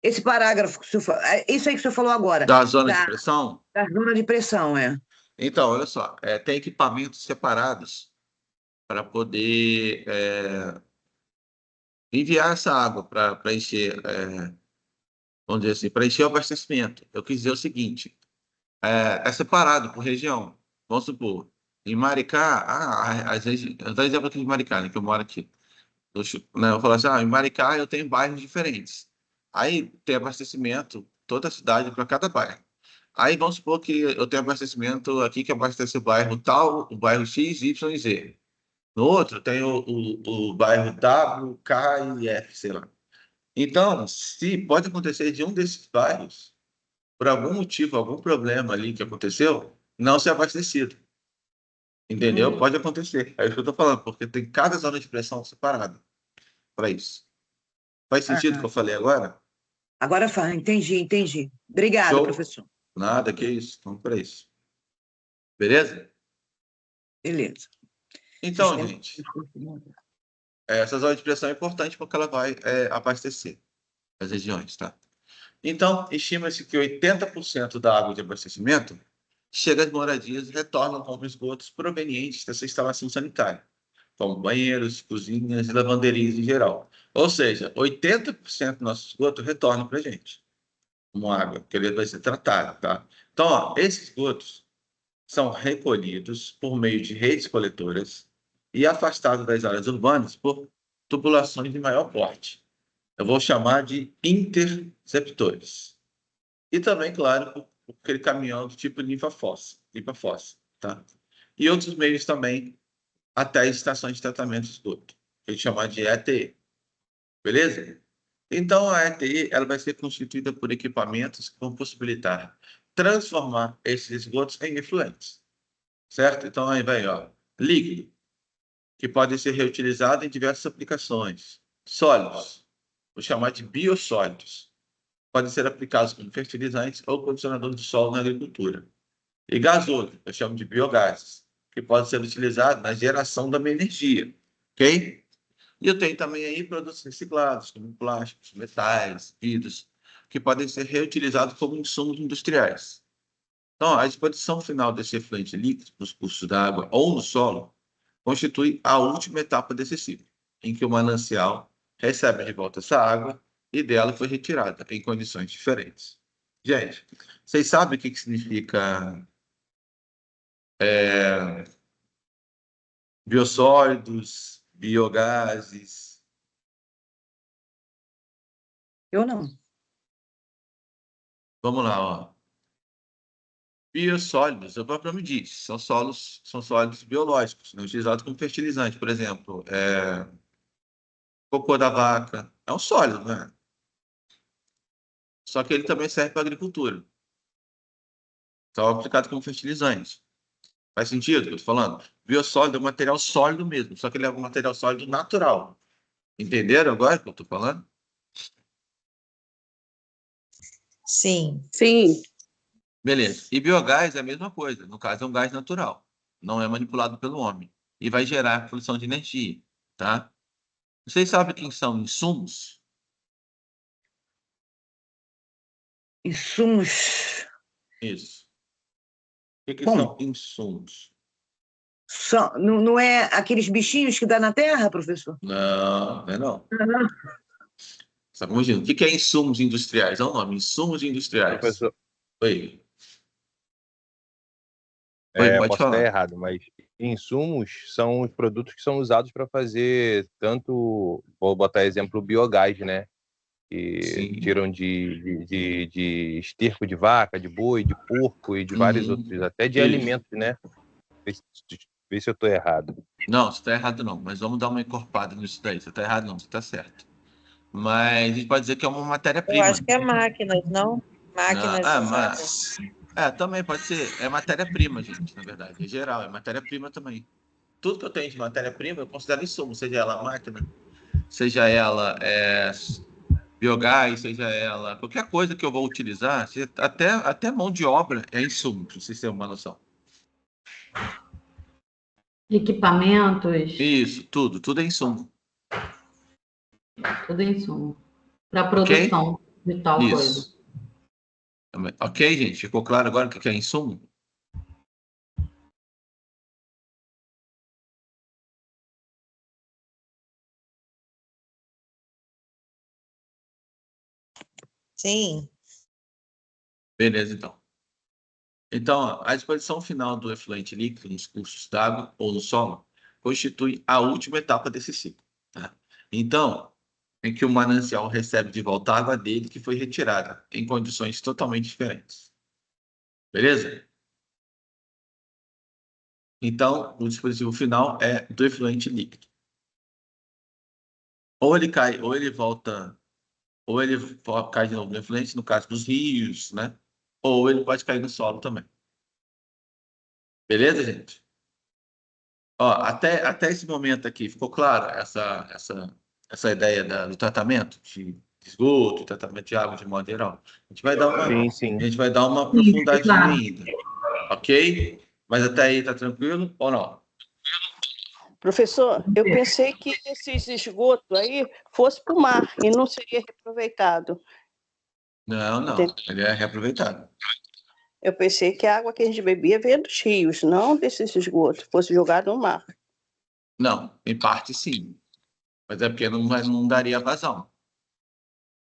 Esse parágrafo, que o senhor falou, isso aí que o senhor falou agora. Da zona de pressão? Da zona de pressão, é. Então, olha só, tem equipamentos separados para poder enviar essa água para encher, vamos dizer assim, para encher o abastecimento. Eu quis dizer o seguinte, é separado por região. Vamos supor, em Maricá, eu dou exemplo aqui de Maricá, né, que eu moro aqui. Eu vou falar assim, em Maricá eu tenho bairros diferentes. Aí tem abastecimento, toda a cidade para cada bairro. Aí vamos supor que eu tenho abastecimento aqui que abastece o bairro tal, o bairro X, Y e Z. No outro tem o bairro W, K e F, sei lá. Então, se pode acontecer de um desses bairros, por algum motivo, algum problema ali que aconteceu, não ser abastecido. Entendeu? Pode acontecer. É isso que eu estou falando, porque tem cada zona de pressão separada para isso. Faz sentido o que eu falei agora? Agora faz, entendi. Obrigada, professor. Nada, que isso. Vamos para isso. Beleza? Beleza. Então, gente, essa zona de pressão é importante porque ela vai abastecer as regiões, tá? Então, estima-se que 80% da água de abastecimento chega às moradias e retorna como esgotos provenientes dessa instalação sanitária, como banheiros, cozinhas e lavanderias em geral. Ou seja, 80% do nosso esgoto retorna para a gente, como água, que ele vai ser tratado, tá? Então, ó, esses esgotos são recolhidos por meio de redes coletoras e afastados das áreas urbanas por tubulações de maior porte. Eu vou chamar de interceptores. E também, claro, por aquele caminhão do tipo limpa-fossa, tá? E outros meios também até as estações de tratamento de esgoto, que a gente chama de ETE. Beleza? Então, a ETE ela vai ser constituída por equipamentos que vão possibilitar transformar esses esgotos em efluentes. Certo? Então, aí vai, ó, líquido, que pode ser reutilizado em diversas aplicações. Sólidos, vou chamar de biossólidos, podem ser aplicados como fertilizantes ou condicionador de solo na agricultura. E gasoso, eu chamo de biogás, que pode ser utilizado na geração da minha energia, ok? E eu tenho também aí produtos reciclados, como plásticos, metais, vidros, que podem ser reutilizados como insumos industriais. Então, a disposição final desse efluente líquido nos cursos d'água ou no solo constitui a última etapa desse ciclo, em que o manancial recebe de volta essa água e dela foi retirada em condições diferentes. Gente, vocês sabem o que significa biossólidos, biogases? Eu não. Vamos lá, ó. Biossólidos, o próprio nome diz, são sólidos biológicos, né, utilizados como fertilizante. Por exemplo, cocô da vaca é um sólido, né? Só que ele também serve para agricultura. Então, é aplicado como fertilizante. Faz sentido o que eu estou falando? Biossólido é um material sólido mesmo, só que ele é um material sólido natural. Entenderam agora o que eu estou falando? Sim. Sim. Beleza. E biogás é a mesma coisa. No caso, é um gás natural. Não é manipulado pelo homem. E vai gerar produção de energia, tá? Vocês sabem quem são insumos? Insumos. Isso. O que Como? são insumos? Não é aqueles bichinhos que dá na terra, professor? Não, não é não. Você está confundindo. O que é insumos industriais? É o nome, insumos industriais. Professor, Oi. Oi, pode posso estar falar. errado, mas insumos são os produtos que são usados para fazer tanto, vou botar exemplo, o biogás, né? Que Sim. tiram de esterco de vaca, de boi, de porco e de vários outros, até de Isso. alimentos, né? Vê se eu estou errado. Não, você está errado não, mas vamos dar uma encorpada nisso daí. Você está errado não, você está certo. Mas a gente pode dizer que é uma Eu matéria-prima. acho que é máquinas, não? Máquinas usadas. Também pode ser. É matéria-prima, gente, na verdade. É geral, é matéria-prima também. Tudo que eu tenho de matéria-prima eu considero insumo, seja ela máquina, seja ela biogás, seja ela qualquer coisa que eu vou utilizar, até mão de obra é insumo, para vocês terem uma noção. Equipamentos, Isso, tudo é insumo. tudo insumo. Para Ok? produção de tal coisa. Isso. Ok, gente? Ficou claro agora o que é insumo? Sim. Beleza, então. Então, ó, a disposição final do efluente líquido nos cursos d'água ou no solo constitui a última etapa desse ciclo, tá? Então, em que o manancial recebe de volta a água dele que foi retirada, em condições totalmente diferentes. Beleza? Então, o dispositivo final é do efluente líquido. Ou ele cai, ou ele volta, ou ele cai de novo no efluente, no caso dos rios, né? Ou ele pode cair no solo também. Beleza, gente? Ó, até esse momento aqui, ficou claro essa ideia do tratamento de esgoto, tratamento de água de modo geral? A gente vai dar uma aprofundadinha ainda, ok? Mas até aí tá tranquilo ou não? Professor, eu pensei que esses esgotos aí fosse para o mar e não seria reaproveitado. Não, ele é reaproveitado. Eu pensei que a água que a gente bebia veio dos rios, não desses esgotos, fosse jogado no mar. Não, em parte sim, mas é porque não daria vazão.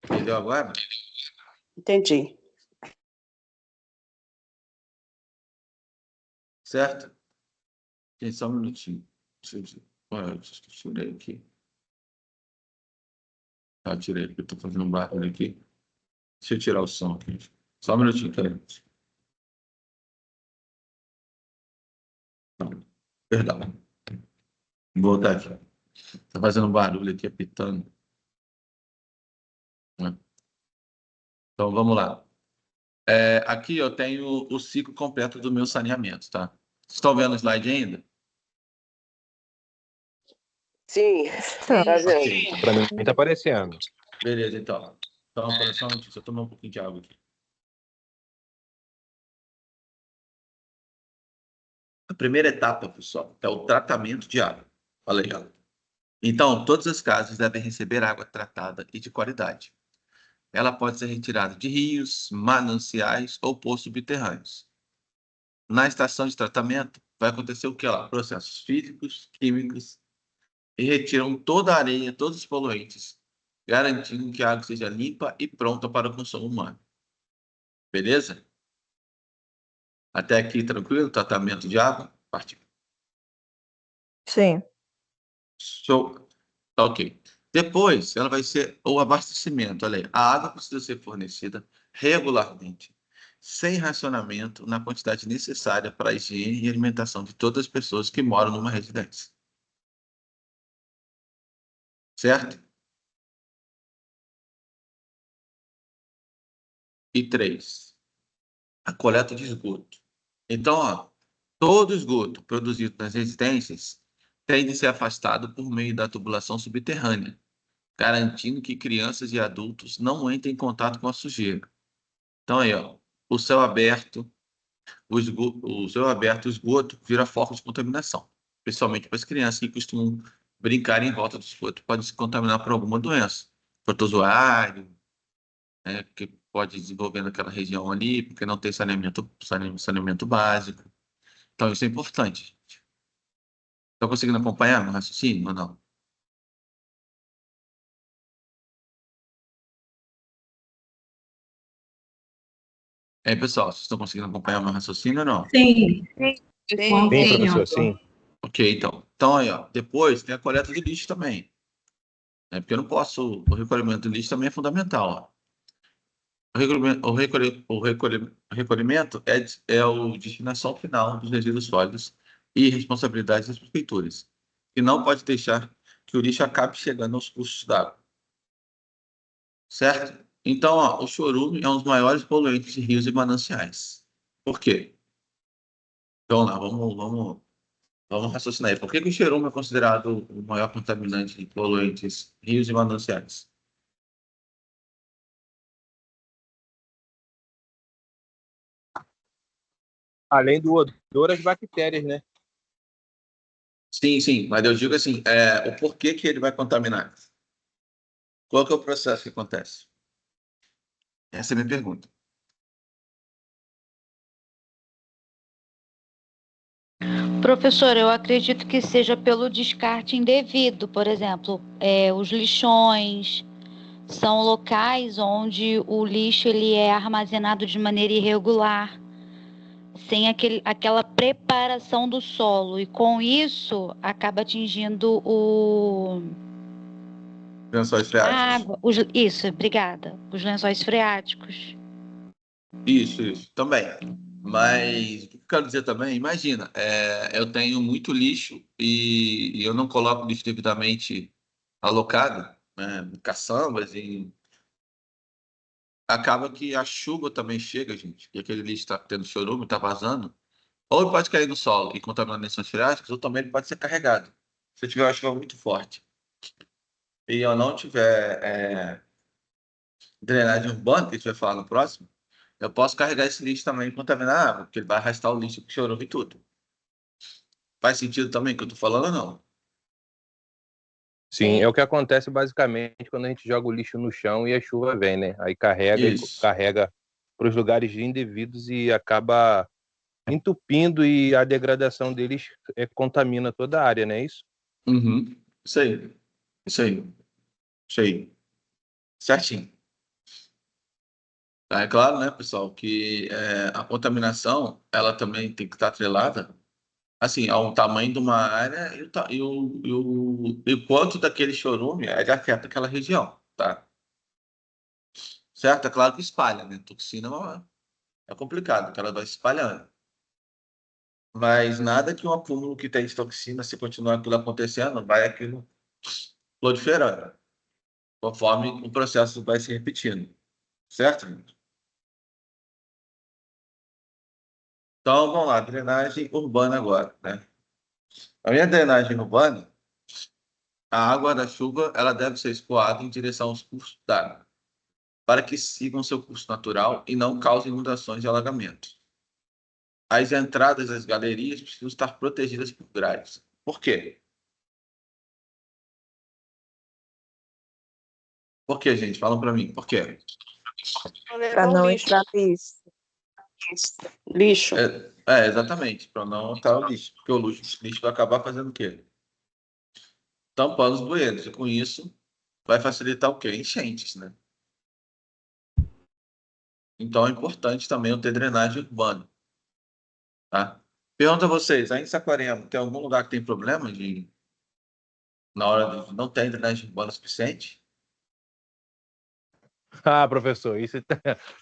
Entendeu agora? Entendi. Certo? Gente, só um minutinho. Tirei aqui. Tirei aqui, eu tô fazendo um barulho aqui. Deixa eu tirar o som aqui. Só um minutinho, peraí. Perdão. Vou voltar aqui. Tá fazendo um barulho aqui, apitando. Então, vamos lá. Aqui eu tenho o ciclo completo do meu saneamento, tá? Vocês estão vendo o slide ainda? Sim, tá Ok. Para mim está aparecendo. Beleza, então. Então, só um minutinho, deixa eu tomar um pouquinho de água aqui. A primeira etapa, pessoal, é o tratamento de água. Olha aí, ó. Então, todas as casas devem receber água tratada e de qualidade. Ela pode ser retirada de rios, mananciais ou poços subterrâneos. Na estação de tratamento, vai acontecer o que lá? Processos físicos, químicos, e retiram toda a areia, todos os poluentes, garantindo que a água seja limpa e pronta para o consumo humano. Beleza? Até aqui, tranquilo? Tratamento de água? Partiu. Sim. Show. Tá ok. Depois, ela vai ser o abastecimento. Olha aí, a água precisa ser fornecida regularmente, sem racionamento, na quantidade necessária para a higiene e alimentação de todas as pessoas que moram numa residência. Certo? E 3, a coleta de esgoto. Então, ó, todo esgoto produzido nas residências tem de ser afastado por meio da tubulação subterrânea, garantindo que crianças e adultos não entrem em contato com a sujeira. Então, aí, ó, o céu aberto, o esgoto vira foco de contaminação, principalmente para as crianças que costumam brincar em volta do esgoto, podem se contaminar por alguma doença, protozoário, né, que pode desenvolver naquela região ali, porque não tem saneamento básico. Então, isso é importante. Estão conseguindo acompanhar meu raciocínio ou não? Pessoal, vocês estão conseguindo acompanhar meu raciocínio ou não? Sim. Sim, Sim, professor, sim. Ok, então. Então, aí, ó, depois tem a coleta de lixo também. Né? Porque eu não posso. O recolhimento do lixo também é fundamental. Ó. O recolhimento é o destinação final dos resíduos sólidos e responsabilidade das prefeituras, que não pode deixar que o lixo acabe chegando aos cursos d'água. Certo? Então, ó, o chorume é um dos maiores poluentes de rios e mananciais. Por quê? Então, lá, vamos raciocinar aí. Por que que o chorume é considerado o maior contaminante de poluentes rios e mananciais? Além do odor, as bactérias, né? Sim, sim, mas eu digo assim, o porquê que ele vai contaminar? Qual que é o processo que acontece? Essa é a minha pergunta. Professor, eu acredito que seja pelo descarte indevido, por exemplo, os lixões são locais onde o lixo ele é armazenado de maneira irregular, sem aquela preparação do solo, e com isso acaba atingindo Lençóis a freáticos. água. Isso, obrigada. Os lençóis freáticos. Isso, também. Mas o que eu quero dizer também, imagina, eu tenho muito lixo e eu não coloco lixo devidamente alocado, né, caçambas, e acaba que a chuva também chega, gente, e aquele lixo está tendo chorume, está vazando, ou ele pode cair no solo e contaminar lençóis freáticos, ou também ele pode ser carregado. Se eu tiver uma chuva muito forte e eu não tiver drenagem urbana, que a gente vai falar no próximo, eu posso carregar esse lixo também e contaminar a água, porque ele vai arrastar o lixo que chorou e tudo. Faz sentido também o que eu tô falando ou não? Sim, é o que acontece basicamente quando a gente joga o lixo no chão e a chuva vem, né? Aí Isso. carrega para os lugares indevidos e acaba entupindo, e a degradação deles contamina toda a área, não é isso? Uhum. Isso aí. Isso aí. Isso aí. Certinho. Tá, é claro, né, pessoal, que a contaminação, ela também tem que estar atrelada, assim, ao tamanho de uma área e o quanto daquele chorume ele afeta aquela região, tá? Certo? É claro que espalha, né? Toxina é complicado, porque ela vai se espalhando. Mas nada que um acúmulo que tem de toxina, se continuar aquilo acontecendo, vai aquilo proliferando, conforme o processo vai se repetindo. Certo, gente? Então, vamos lá, drenagem urbana agora, né? A minha drenagem urbana, a água da chuva, ela deve ser escoada em direção aos cursos d'água, para que sigam seu curso natural e não causem inundações e alagamentos. As entradas das galerias precisam estar protegidas por grades. Por quê? Por quê, gente? Falam para mim. Por quê? Para não entrar lixo. Lixo. Exatamente. Para não entrar o lixo. Porque o lixo vai acabar fazendo o quê? Tampando os bueiros. E com isso, vai facilitar o quê? Enchentes, né? Então é importante também eu ter drenagem urbana. Tá? Pergunto a vocês, aí em Saquarema, tem algum lugar que tem problema na hora de não ter drenagem urbana suficiente? Ah, professor,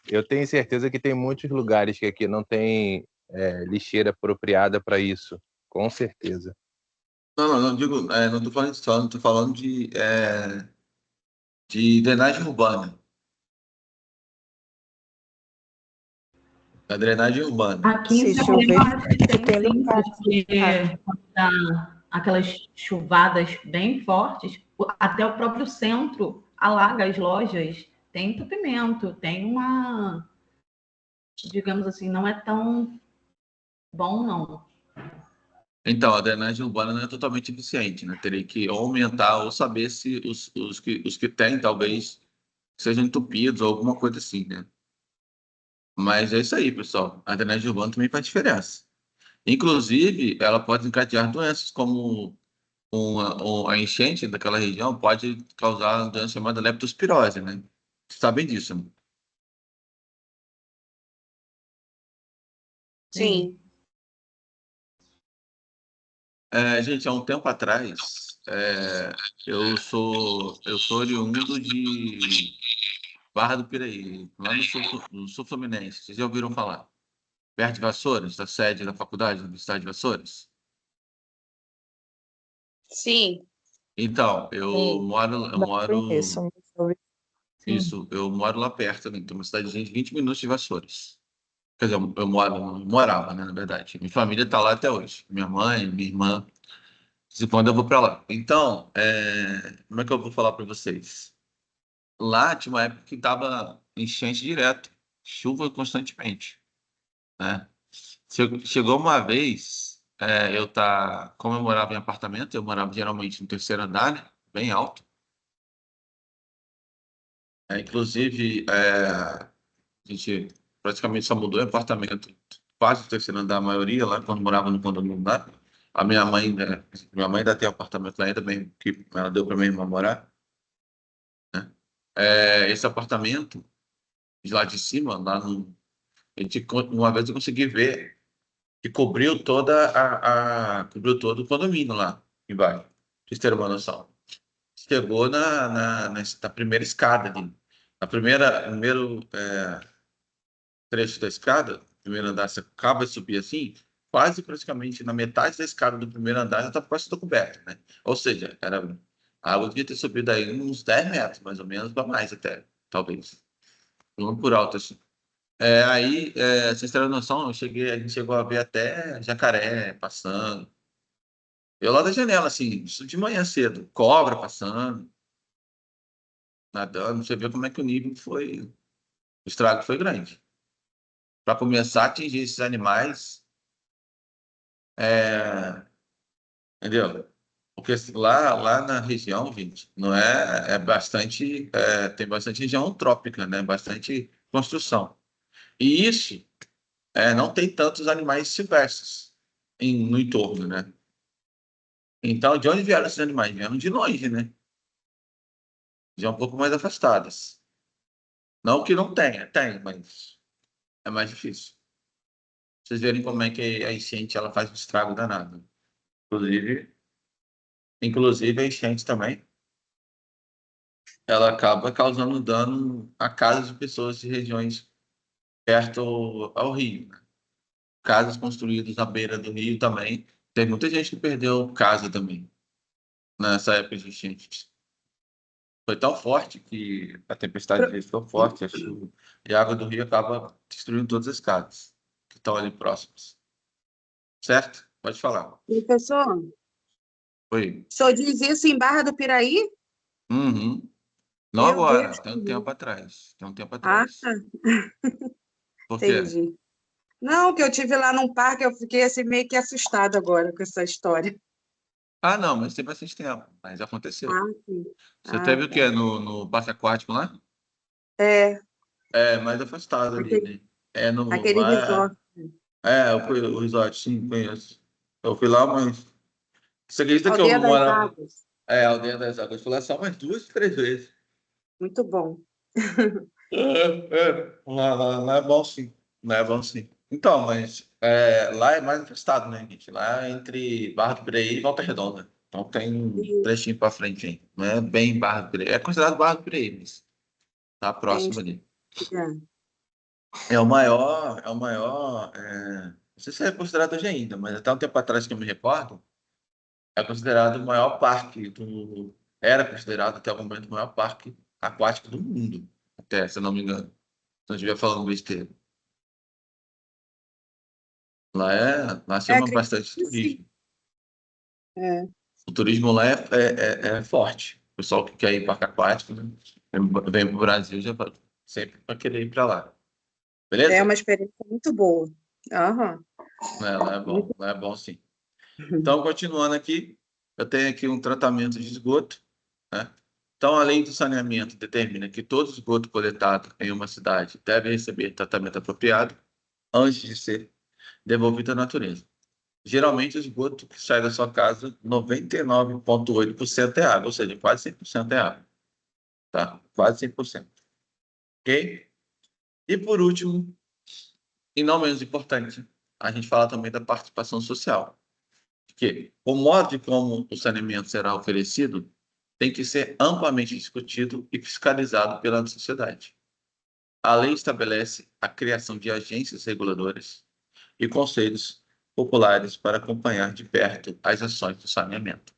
eu tenho certeza que tem muitos lugares que aqui não tem lixeira apropriada para isso, com certeza. Não digo, não estou falando de solo, estou falando de drenagem urbana. A drenagem urbana. Aqui em Se Saquarema, chover, acho que tem tem sim, lugar. porque quando dá aquelas chuvadas bem fortes, até o próprio centro alaga as lojas, tem entupimento, tem uma, digamos assim, não é tão bom, não. Então, a drenagem urbana não é totalmente eficiente, né? Teria que ou aumentar ou saber se os que têm, talvez, sejam entupidos ou alguma coisa assim, né? Mas é isso aí, pessoal. A drenagem urbana também faz diferença. Inclusive, ela pode encadear doenças como a enchente daquela região pode causar uma doença chamada leptospirose, né? Vocês sabem disso, né? Sim. Gente, há um tempo atrás, eu sou oriundo de Barra do Piraí, lá no sul Fluminense. Vocês já ouviram falar? Perto de Vassouras, da sede da faculdade, da Universidade de Vassouras? Sim. Então, Não conheço, mas eu moro lá perto, né? Tem uma cidade de 20 minutos de Vassouras. Quer dizer, morava, né, na verdade. Minha família está lá até hoje. Minha mãe, minha irmã. Se quando eu vou para lá. Então, como é que eu vou falar para vocês? Lá tinha uma época que tava enchente direto, chuva constantemente, né? Chegou uma vez, como eu morava em apartamento, eu morava geralmente no terceiro andar, né? Bem alto. Inclusive, a gente praticamente só mudou em apartamento, quase o terceiro andar, a maioria, lá quando morava no condomínio lá. A minha mãe, né? Minha mãe ainda tem apartamento lá ainda, bem que ela deu para minha irmã morar, né? Esse apartamento, de lá de cima, uma vez eu consegui ver que cobriu todo o condomínio lá embaixo. Pra vocês terem uma noção. Chegou na primeira escada ali. Primeiro trecho da escada, primeiro andar, você acaba de subir assim, quase praticamente na metade da escada do primeiro andar já estava quase tudo coberto, né? Ou seja, a água devia ter subido aí uns 10 metros, mais ou menos, para mais até, talvez. Falando por alto, assim. Vocês terem noção, a gente chegou a ver até jacaré passando. Eu lá da janela, assim, isso de manhã cedo, cobra passando, nadando, você vê como é que o estrago foi grande. Para começar a atingir esses animais, entendeu? Porque assim, lá na região, gente, não tem bastante região trópica, né? Bastante construção. E isso não tem tantos animais silvestres no entorno, né? Então, de onde vieram esses animais? Vieram de longe, né? Já um pouco mais afastadas. Não que não tenha, tem, mas é mais difícil. Vocês verem como é que a enchente ela faz um estrago danado. Inclusive, inclusive a enchente também, ela acaba causando dano a casas de pessoas de regiões perto ao rio, né? Casas construídas na beira do rio também. Tem muita gente que perdeu casa também nessa época de enchente. Foi tão forte que a tempestade veio tão forte, a chuva, e a água do rio acaba destruindo todas as casas que estão ali próximas. Certo? Pode falar. Professor, Oi. o senhor diz isso em Barra do Piraí? Uhum. Não Meu agora, Deus. tem um tempo atrás. Tem um tempo Ah, atrás. tá. Por quê? Entendi. Não, que eu tive lá num parque, eu fiquei assim meio que assustada agora com essa história. Ah, não, mas tem bastante tempo. Mas aconteceu. Ah, sim. Você Ah, teve o tá. quê? No parque aquático lá? É, É, mais afastado ali, aquele, né? É no. aquele resort. Eu fui o resort, sim, conheço. Eu fui lá, mas. Você acredita que eu Aldeia das moro. Águas. Aldeia das Águas. Eu fui lá só umas 2, 3 vezes. Muito bom. Lá é bom, sim. Lá é bom, sim. Então, mas lá é mais afastado, né, gente? Lá é entre Barra do Piraí e Volta Redonda. Então tem um E, trechinho para frente, hein? Não é bem Barra do Piraí. É considerado Barra do Piraí, mas tá é, próximo ali. é. Não sei se é considerado hoje ainda, mas até um tempo atrás que eu me recordo, é considerado o maior parque do. Era considerado até o momento o maior parque aquático do mundo, até, se eu não me engano. Se eu estiver falando besteira. Lá chama Acredito bastante que sim. turismo. É. O turismo lá é forte. O pessoal que quer ir para parque aquático, né? Vem para o Brasil já sempre vai querer ir para lá. É uma Beleza? experiência muito boa. Aham. Lá é bom sim. Então, continuando aqui, eu tenho aqui um tratamento de esgoto, né? Então, a lei do saneamento determina que todo esgoto coletado em uma cidade deve receber tratamento apropriado antes de ser devolvido à natureza. Geralmente, o esgoto que sai da sua casa, 99,8% é água, ou seja, quase 100% é água, tá? Quase 100%. Ok? E por último, e não menos importante, a gente fala também da participação social. Que o modo de como o saneamento será oferecido tem que ser amplamente discutido e fiscalizado pela sociedade. A lei estabelece a criação de agências reguladoras e conselhos populares para acompanhar de perto as ações do saneamento.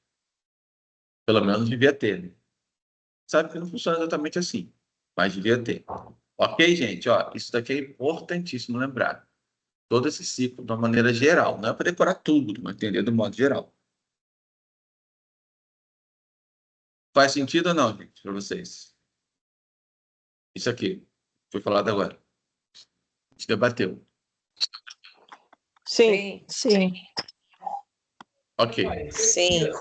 Pelo menos devia ter, né? Sabe que não funciona exatamente assim, mas devia ter. Ok, gente? Ó, isso daqui é importantíssimo lembrar. Todo esse ciclo de uma maneira geral, não é para decorar tudo, mas entender do modo geral. Faz sentido ou não, gente, para vocês? Isso aqui foi falado agora. A gente debateu. Sim. Sim. Ok. Sim.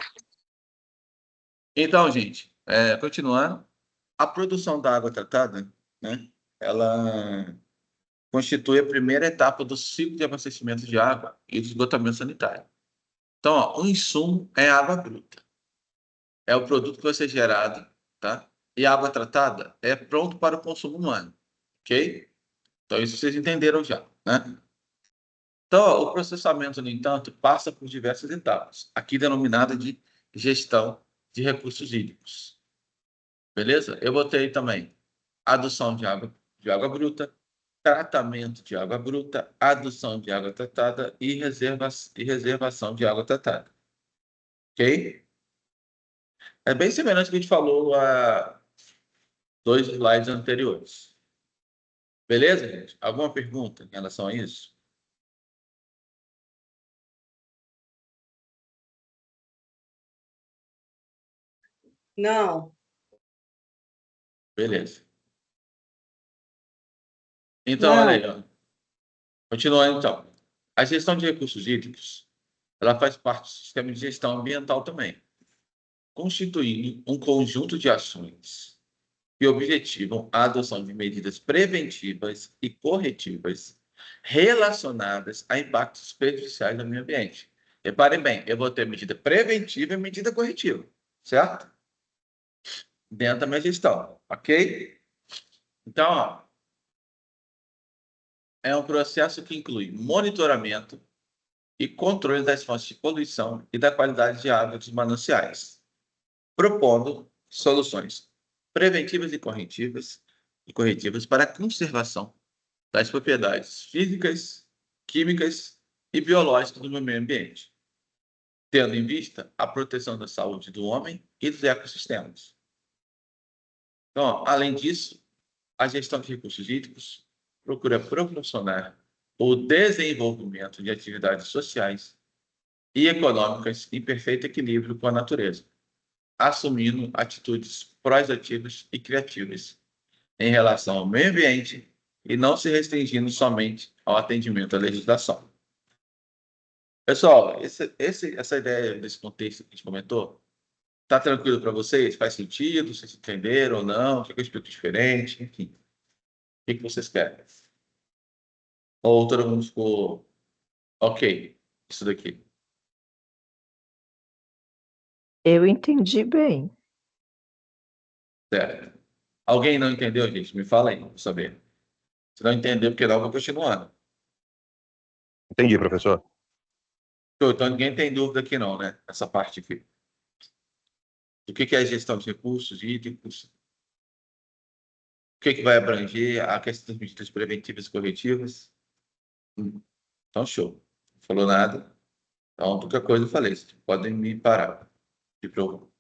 Então, gente, continuando, a produção da água tratada, né, ela constitui a primeira etapa do ciclo de abastecimento de água e de esgotamento sanitário. Então, ó, o insumo é água bruta. É o produto que vai ser gerado, tá? E a água tratada é pronto para o consumo humano, ok? Então, isso vocês entenderam já, né? Então, ó, o processamento, no entanto, passa por diversas etapas, aqui denominada de gestão de recursos hídricos. Beleza? Eu botei também adução de água bruta, tratamento de água bruta, adução de água tratada e reservação de água tratada. Ok? É bem semelhante ao que a gente falou há 2 slides anteriores. Beleza, gente? Alguma pergunta em relação a isso? Não. Beleza. Então, olha Não. aí, ó. Continuando, então. A gestão de recursos hídricos, ela faz parte do sistema de gestão ambiental também, constituindo um conjunto de ações que objetivam a adoção de medidas preventivas e corretivas relacionadas a impactos prejudiciais no meio ambiente. Reparem bem, eu vou ter medida preventiva e medida corretiva, certo? Dentro da minha gestão, ok? Então, ó, é um processo que inclui monitoramento e controle das fontes de poluição e da qualidade de água dos mananciais, propondo soluções preventivas e corretivas para a conservação das propriedades físicas, químicas e biológicas do meio ambiente, tendo em vista a proteção da saúde do homem e dos ecossistemas. Então, além disso, a gestão de recursos hídricos procura proporcionar o desenvolvimento de atividades sociais e econômicas em perfeito equilíbrio com a natureza, assumindo atitudes proativas e criativas em relação ao meio ambiente e não se restringindo somente ao atendimento à legislação. Pessoal, essa ideia desse contexto que a gente comentou, tá tranquilo para vocês? Faz sentido? Vocês entenderam ou não? O que eu explico diferente? Enfim, o que vocês querem? Ou todo mundo ficou ok, isso daqui? Eu entendi bem. Certo. Alguém não entendeu, gente? Me fala aí, para saber. Se não entendeu, porque não, eu vou continuando. Entendi, professor. Então, ninguém tem dúvida aqui não, né? Essa parte aqui. O que é a gestão de recursos hídricos? O que vai abranger a questão das medidas preventivas e corretivas? Então, show. Não falou nada. Então, qualquer coisa eu falei. Vocês podem me parar de para eu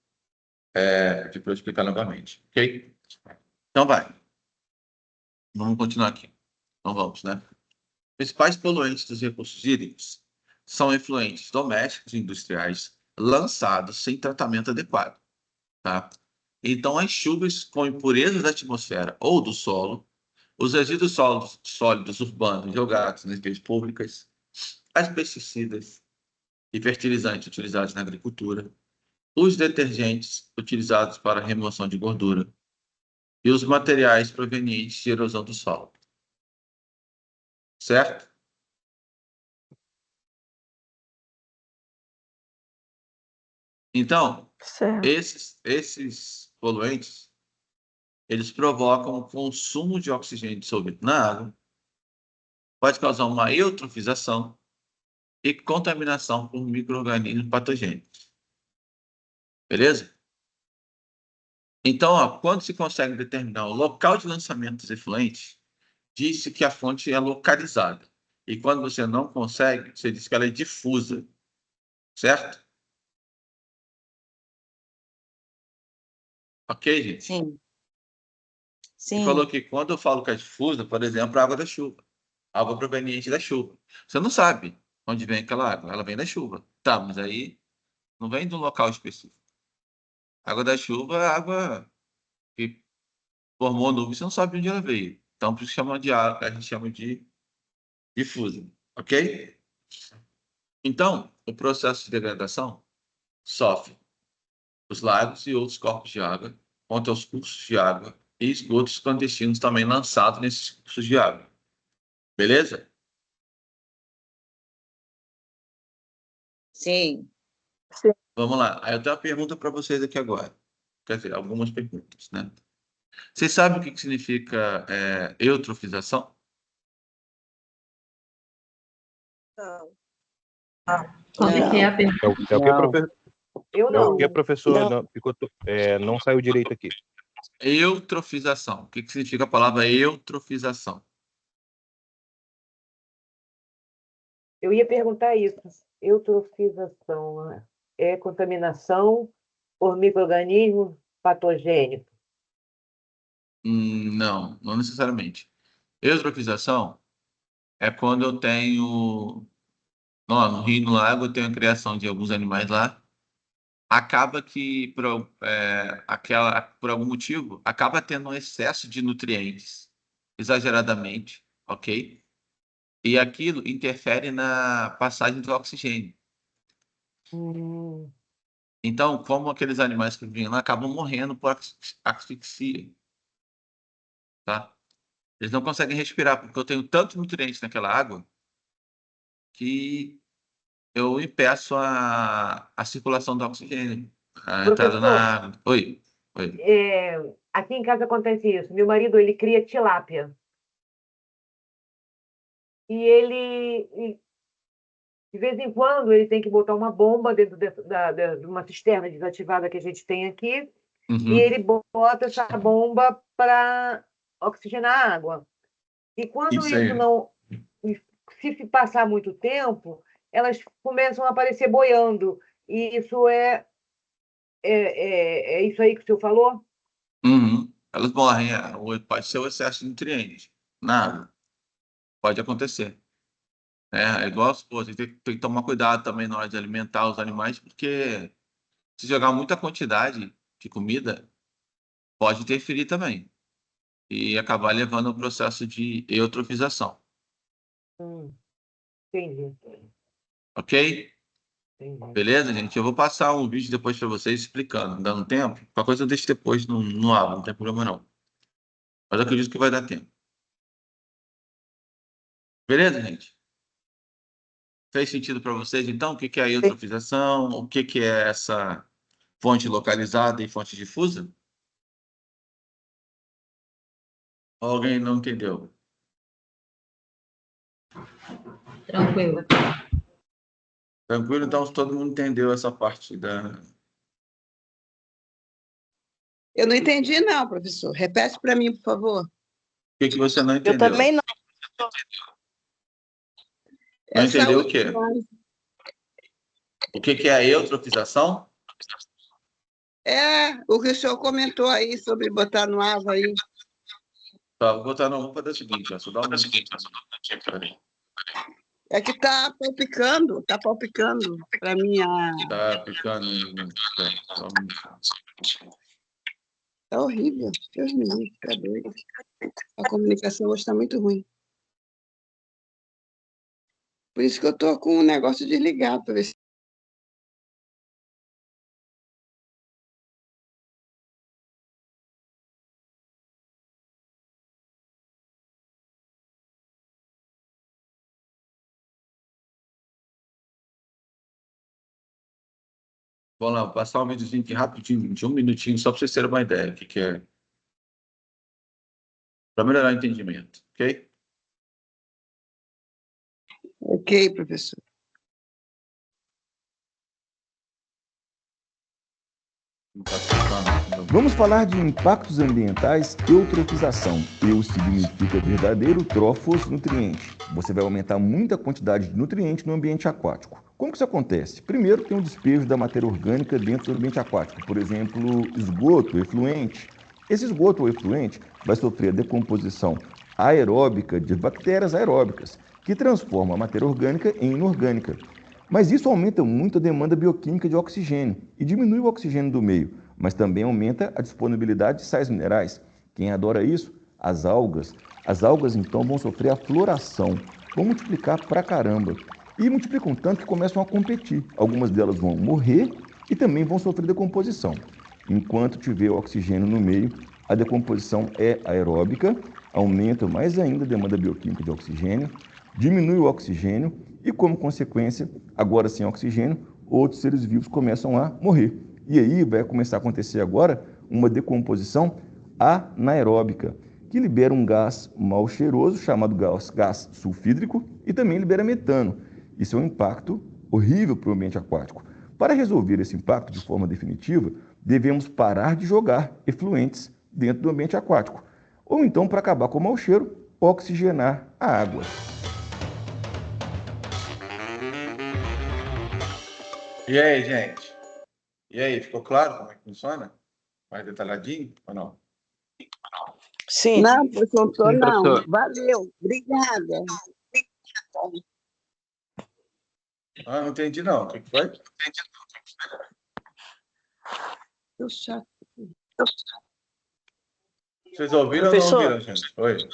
explicar novamente. Ok? Então, vai. Vamos continuar aqui. Então, vamos, né? Principais poluentes dos recursos hídricos são efluentes domésticos e industriais lançados sem tratamento adequado, tá? Então, as chuvas com impurezas da atmosfera ou do solo, os resíduos sólidos urbanos jogados nas vias públicas, as pesticidas e fertilizantes utilizados na agricultura, os detergentes utilizados para a remoção de gordura e os materiais provenientes de erosão do solo. Certo? Então, esses poluentes, eles provocam o consumo de oxigênio dissolvido na água, pode causar uma eutrofização e contaminação por micro-organismos patogênicos. Beleza? Então, ó, quando se consegue determinar o local de lançamento dos efluentes, diz-se que a fonte é localizada. E quando você não consegue, você diz que ela é difusa. Certo? Ok, gente? Sim. Você Sim. falou que quando eu falo que é difusa, por exemplo, a água da chuva. Água proveniente da chuva. Você não sabe onde vem aquela água. Ela vem da chuva. Tá, mas aí não vem de um local específico. A água da chuva é água que formou nuvem, você não sabe de onde ela veio. Então, por isso chama de água, a gente chama de difusa. Ok? Então, o processo de degradação sofre os lagos e outros corpos de água, contra os cursos de água e esgotos clandestinos também lançados nesses cursos de água. Beleza? Sim. Vamos lá. Aí eu tenho uma pergunta para vocês aqui agora. Quer dizer, algumas perguntas, né? Vocês sabem o que significa eutrofização? Não. Como que é a pergunta? É o que, professor? Eu É não. o que, professor? Não, não saiu direito aqui. Eutrofização. O que significa a palavra eutrofização? Eu ia perguntar isso. Eutrofização é contaminação por micro-organismo patogênico? Não, não necessariamente. Eutrofização é quando eu tenho... no rio e no lago eu tenho a criação de alguns animais lá. Acaba que, por algum motivo, acaba tendo um excesso de nutrientes, exageradamente, ok? E aquilo interfere na passagem do oxigênio. Então, como aqueles animais que vivem lá acabam morrendo por asfixia, tá? Eles não conseguem respirar, porque eu tenho tanto nutriente naquela água que eu impeço a circulação do oxigênio, a entrada na água. Oi. Aqui em casa acontece isso. Meu marido, ele cria tilápia. E ele, de vez em quando, ele tem que botar uma bomba dentro de uma cisterna desativada que a gente tem aqui, e ele bota essa bomba para oxigenar a água. E quando isso não... Se passar muito tempo, elas começam a aparecer boiando. E isso é isso aí que o senhor falou? Elas morrem. Pode ser o excesso de nutrientes na água. Pode acontecer. É igual as coisas. Tem que tomar cuidado também na hora de alimentar os animais, porque se jogar muita quantidade de comida, pode interferir também. E acabar levando ao processo de eutrofização. Entendi. Ok? Beleza, gente? Eu vou passar um vídeo depois para vocês explicando, dando tempo. Qualquer coisa eu deixo depois no ar, não tem problema não. Mas eu acredito que vai dar tempo. Beleza, gente? Fez sentido para vocês, então? O que que é a eutrofização? O que que é essa fonte localizada e fonte difusa? Alguém não entendeu? Tranquilo. Tranquilo? Então, todo mundo entendeu essa parte da... Eu não entendi, não, professor. Repete para mim, por favor. O que que você não Eu entendeu? também não. Não Essa entendeu o quê? última... O que que é a eutrofização? É, o que o senhor comentou aí sobre botar no água aí. Tá, vou botar no... Vou fazer o seguinte, ó, só dá um minutinho. É que tá palpicando para mim. Tá aplicando... Só um minutinho. É horrível. Deus me livre, tá doido. A comunicação hoje está muito ruim. Por isso que eu tô com o negócio desligado, para ver se... Vamos lá, vou passar um videozinho aqui rapidinho, de um minutinho, só para vocês terem uma ideia do que é. Para melhorar o entendimento, ok? Ok, professor. Vamos falar de impactos ambientais e eutrofização. Eu significa verdadeiro, trofos, nutriente. Você vai aumentar muito a quantidade de nutrientes no ambiente aquático. Como que isso acontece? Primeiro, tem o despejo da matéria orgânica dentro do ambiente aquático. Por exemplo, esgoto, efluente. Esse esgoto ou efluente vai sofrer a decomposição aeróbica de bactérias aeróbicas, que transformam a matéria orgânica em inorgânica. Mas isso aumenta muito a demanda bioquímica de oxigênio e diminui o oxigênio do meio, mas também aumenta a disponibilidade de sais minerais. Quem adora isso? As algas. As algas, então, vão sofrer a floração, vão multiplicar pra caramba. E multiplicam tanto que começam a competir. Algumas delas vão morrer e também vão sofrer decomposição. Enquanto tiver oxigênio no meio, a decomposição é aeróbica, aumenta mais ainda a demanda bioquímica de oxigênio, diminui o oxigênio e, como consequência, agora sem oxigênio, outros seres vivos começam a morrer. E aí vai começar a acontecer agora uma decomposição anaeróbica, que libera um gás mal cheiroso, chamado gás sulfídrico, e também libera metano. Isso é um impacto horrível para o ambiente aquático. Para resolver esse impacto de forma definitiva, devemos parar de jogar efluentes dentro do ambiente aquático. Ou então, para acabar com o mau cheiro, oxigenar a água. E aí, gente? E aí, ficou claro como é que funciona? Mais detalhadinho ou não? Sim. Não, professor, Sim, não. professor. Valeu. Obrigada. Ah, não entendi não. O que foi? Tô chato. Vocês ouviram Professor. ou não ouviram, gente? Oi.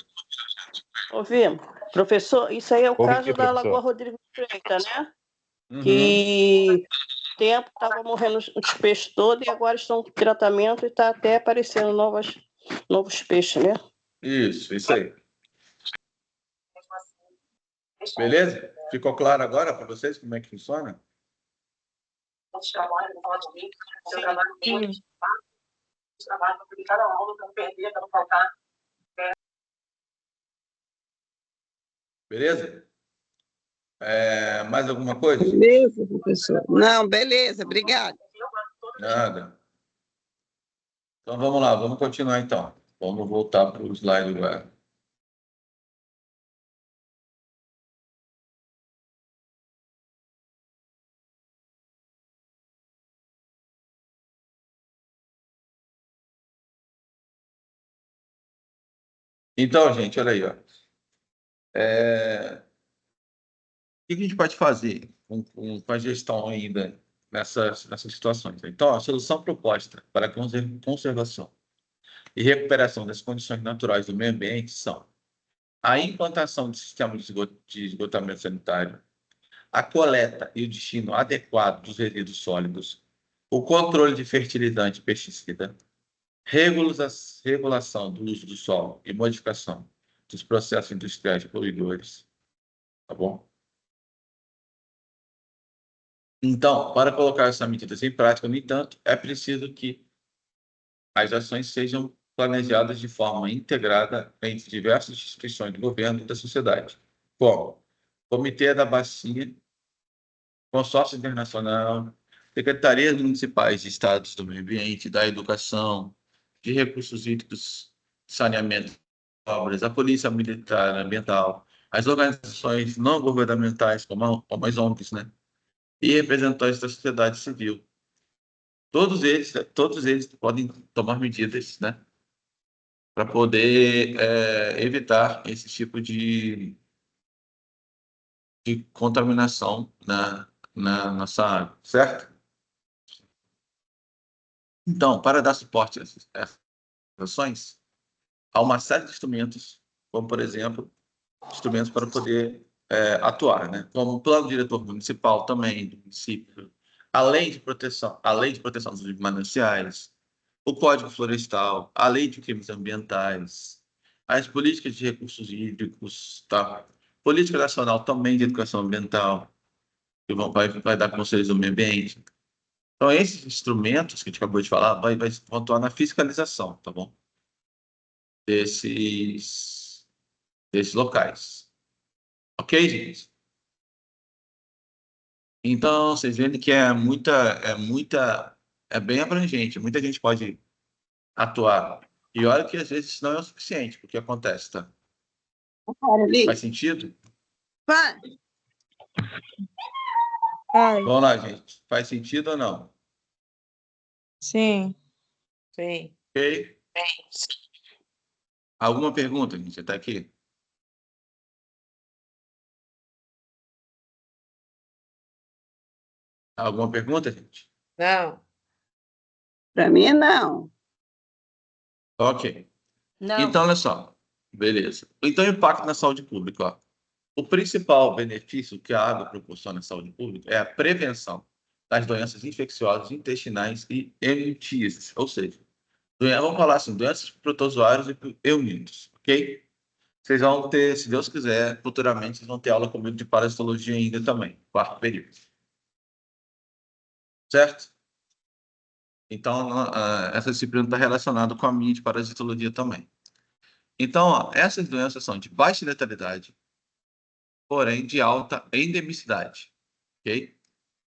Ouvimos. Professor, isso aí é o Ouvi, caso da professor. Lagoa Rodrigo Freitas, né? Uhum. Que tempo estava morrendo os peixes todos e agora estão com tratamento e está até aparecendo novos peixes, né? Isso aí. Beleza? Ficou claro agora para vocês como é que funciona? Beleza? Mais alguma coisa? Beleza, professor. Não, beleza, obrigada. Nada. Então vamos lá, vamos continuar então. Vamos voltar para o slide agora. Então, gente, olha aí, ó. O que a gente pode fazer com a gestão ainda nessas situações? Então, a solução proposta para a conservação e recuperação das condições naturais do meio ambiente são a implantação de sistemas de esgotamento sanitário, a coleta e o destino adequado dos resíduos sólidos, o controle de fertilizante e pesticida, regulação do uso do solo e modificação dos processos industriais poluidores, tá bom? Então, para colocar essas medidas em prática, no entanto, é preciso que as ações sejam planejadas de forma integrada entre diversas instituições do governo e da sociedade, como Comitê da Bacia, Consórcio Internacional, Secretarias Municipais de Estados do Meio Ambiente, da Educação, de Recursos Hídricos, Saneamento, Obras, a Polícia Militar Ambiental, as organizações não governamentais, como as ONGs, né? E representantes da sociedade civil. Todos eles podem tomar medidas, né? Para poder evitar esse tipo de contaminação na nossa água, certo? Então, para dar suporte a essas ações, há uma série de instrumentos, como, por exemplo, instrumentos para poder atuar, né? Como o plano diretor municipal também, do município, a lei de proteção dos mananciais, o Código Florestal, a lei de crimes ambientais, as políticas de recursos hídricos, tá? Política Nacional também de Educação Ambiental, que vai dar conselhos do meio ambiente. Então, esses instrumentos que a gente acabou de falar vão atuar na fiscalização, tá bom? Desses locais. Ok, gente? Então, vocês veem que é bem abrangente, muita gente pode atuar. E olha que às vezes isso não é o suficiente, porque acontece, tá? Faz sentido? Vai. Vamos lá, gente. Faz sentido ou não? Sim. Sim. Ok? Alguma pergunta, gente? Você está aqui? Alguma pergunta, gente? Não. Para mim, não. Ok. Não. Então, olha só. Beleza. Então, impacto na saúde pública. Ó. O principal benefício que a água proporciona à saúde pública é a prevenção das doenças infecciosas intestinais e eunitíases, ou seja, vamos falar assim, doenças protozoárias e eunitos, ok? Vocês vão ter, se Deus quiser, futuramente vocês vão ter aula comigo de parasitologia ainda também, quarto período. Certo? Então, essa disciplina está relacionada com a minha de parasitologia também. Então, ó, essas doenças são de baixa letalidade, porém de alta endemicidade, ok?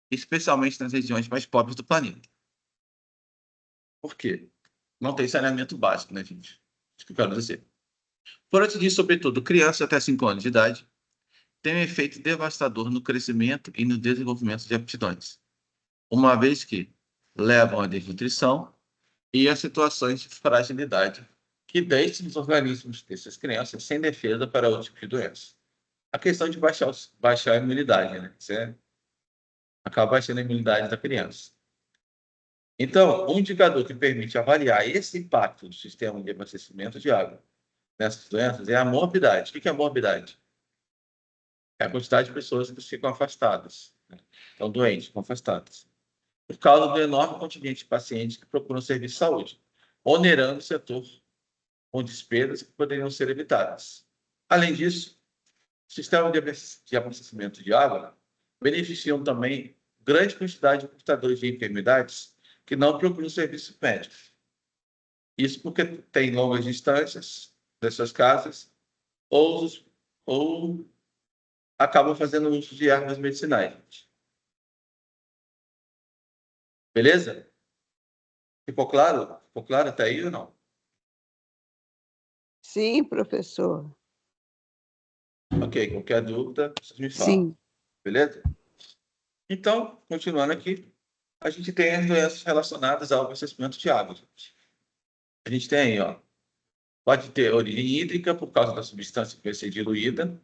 Especialmente nas regiões mais pobres do planeta. Por quê? Não tem saneamento básico, né, gente? Isso que eu quero dizer. Por antes disso, sobretudo, crianças até 5 anos de idade têm um efeito devastador no crescimento e no desenvolvimento de aptidões, uma vez que levam à desnutrição e a situações de fragilidade que deixam os organismos dessas crianças sem defesa para outro tipo de doença. A questão de baixar a imunidade, né? Você acaba baixando a imunidade da criança. Então, um indicador que permite avaliar esse impacto do sistema de abastecimento de água nessas doenças é a morbidade. O que é a morbidade? É a quantidade de pessoas que ficam afastadas, né? Estão doentes, ficam afastadas, por causa do enorme contingente de pacientes que procuram serviço de saúde, onerando o setor com despesas que poderiam ser evitadas. Além disso, o sistema de abastecimento de água beneficiam também grande quantidade de portadores de enfermidades que não procuram serviços médicos. Isso porque tem longas distâncias das suas casas ou acabam fazendo uso de ervas medicinais. Beleza? Ficou claro? Ficou claro até aí ou não? Sim, professor. Ok, qualquer dúvida, vocês me falam. Sim. Beleza? Então, continuando aqui, a gente tem as doenças relacionadas ao abastecimento de água. A gente tem aí, ó, pode ter origem hídrica por causa da substância que vai ser diluída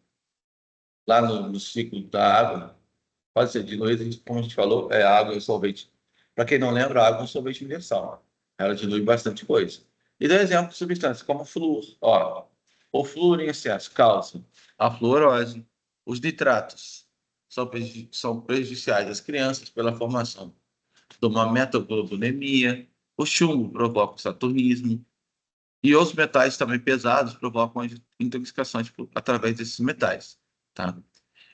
lá no ciclo da água. Pode ser diluída, como a gente falou, é água e solvente. Para quem não lembra, a água é um solvente universal. Ela dilui bastante coisa. E dá exemplo de substâncias como o flúor. Ó, o flúor em excesso causa a fluorose, os nitratos são prejudiciais às crianças pela formação de uma metaglobulinemia. O chumbo provoca o saturnismo. E outros metais também pesados provocam intoxicações através desses metais. Tá?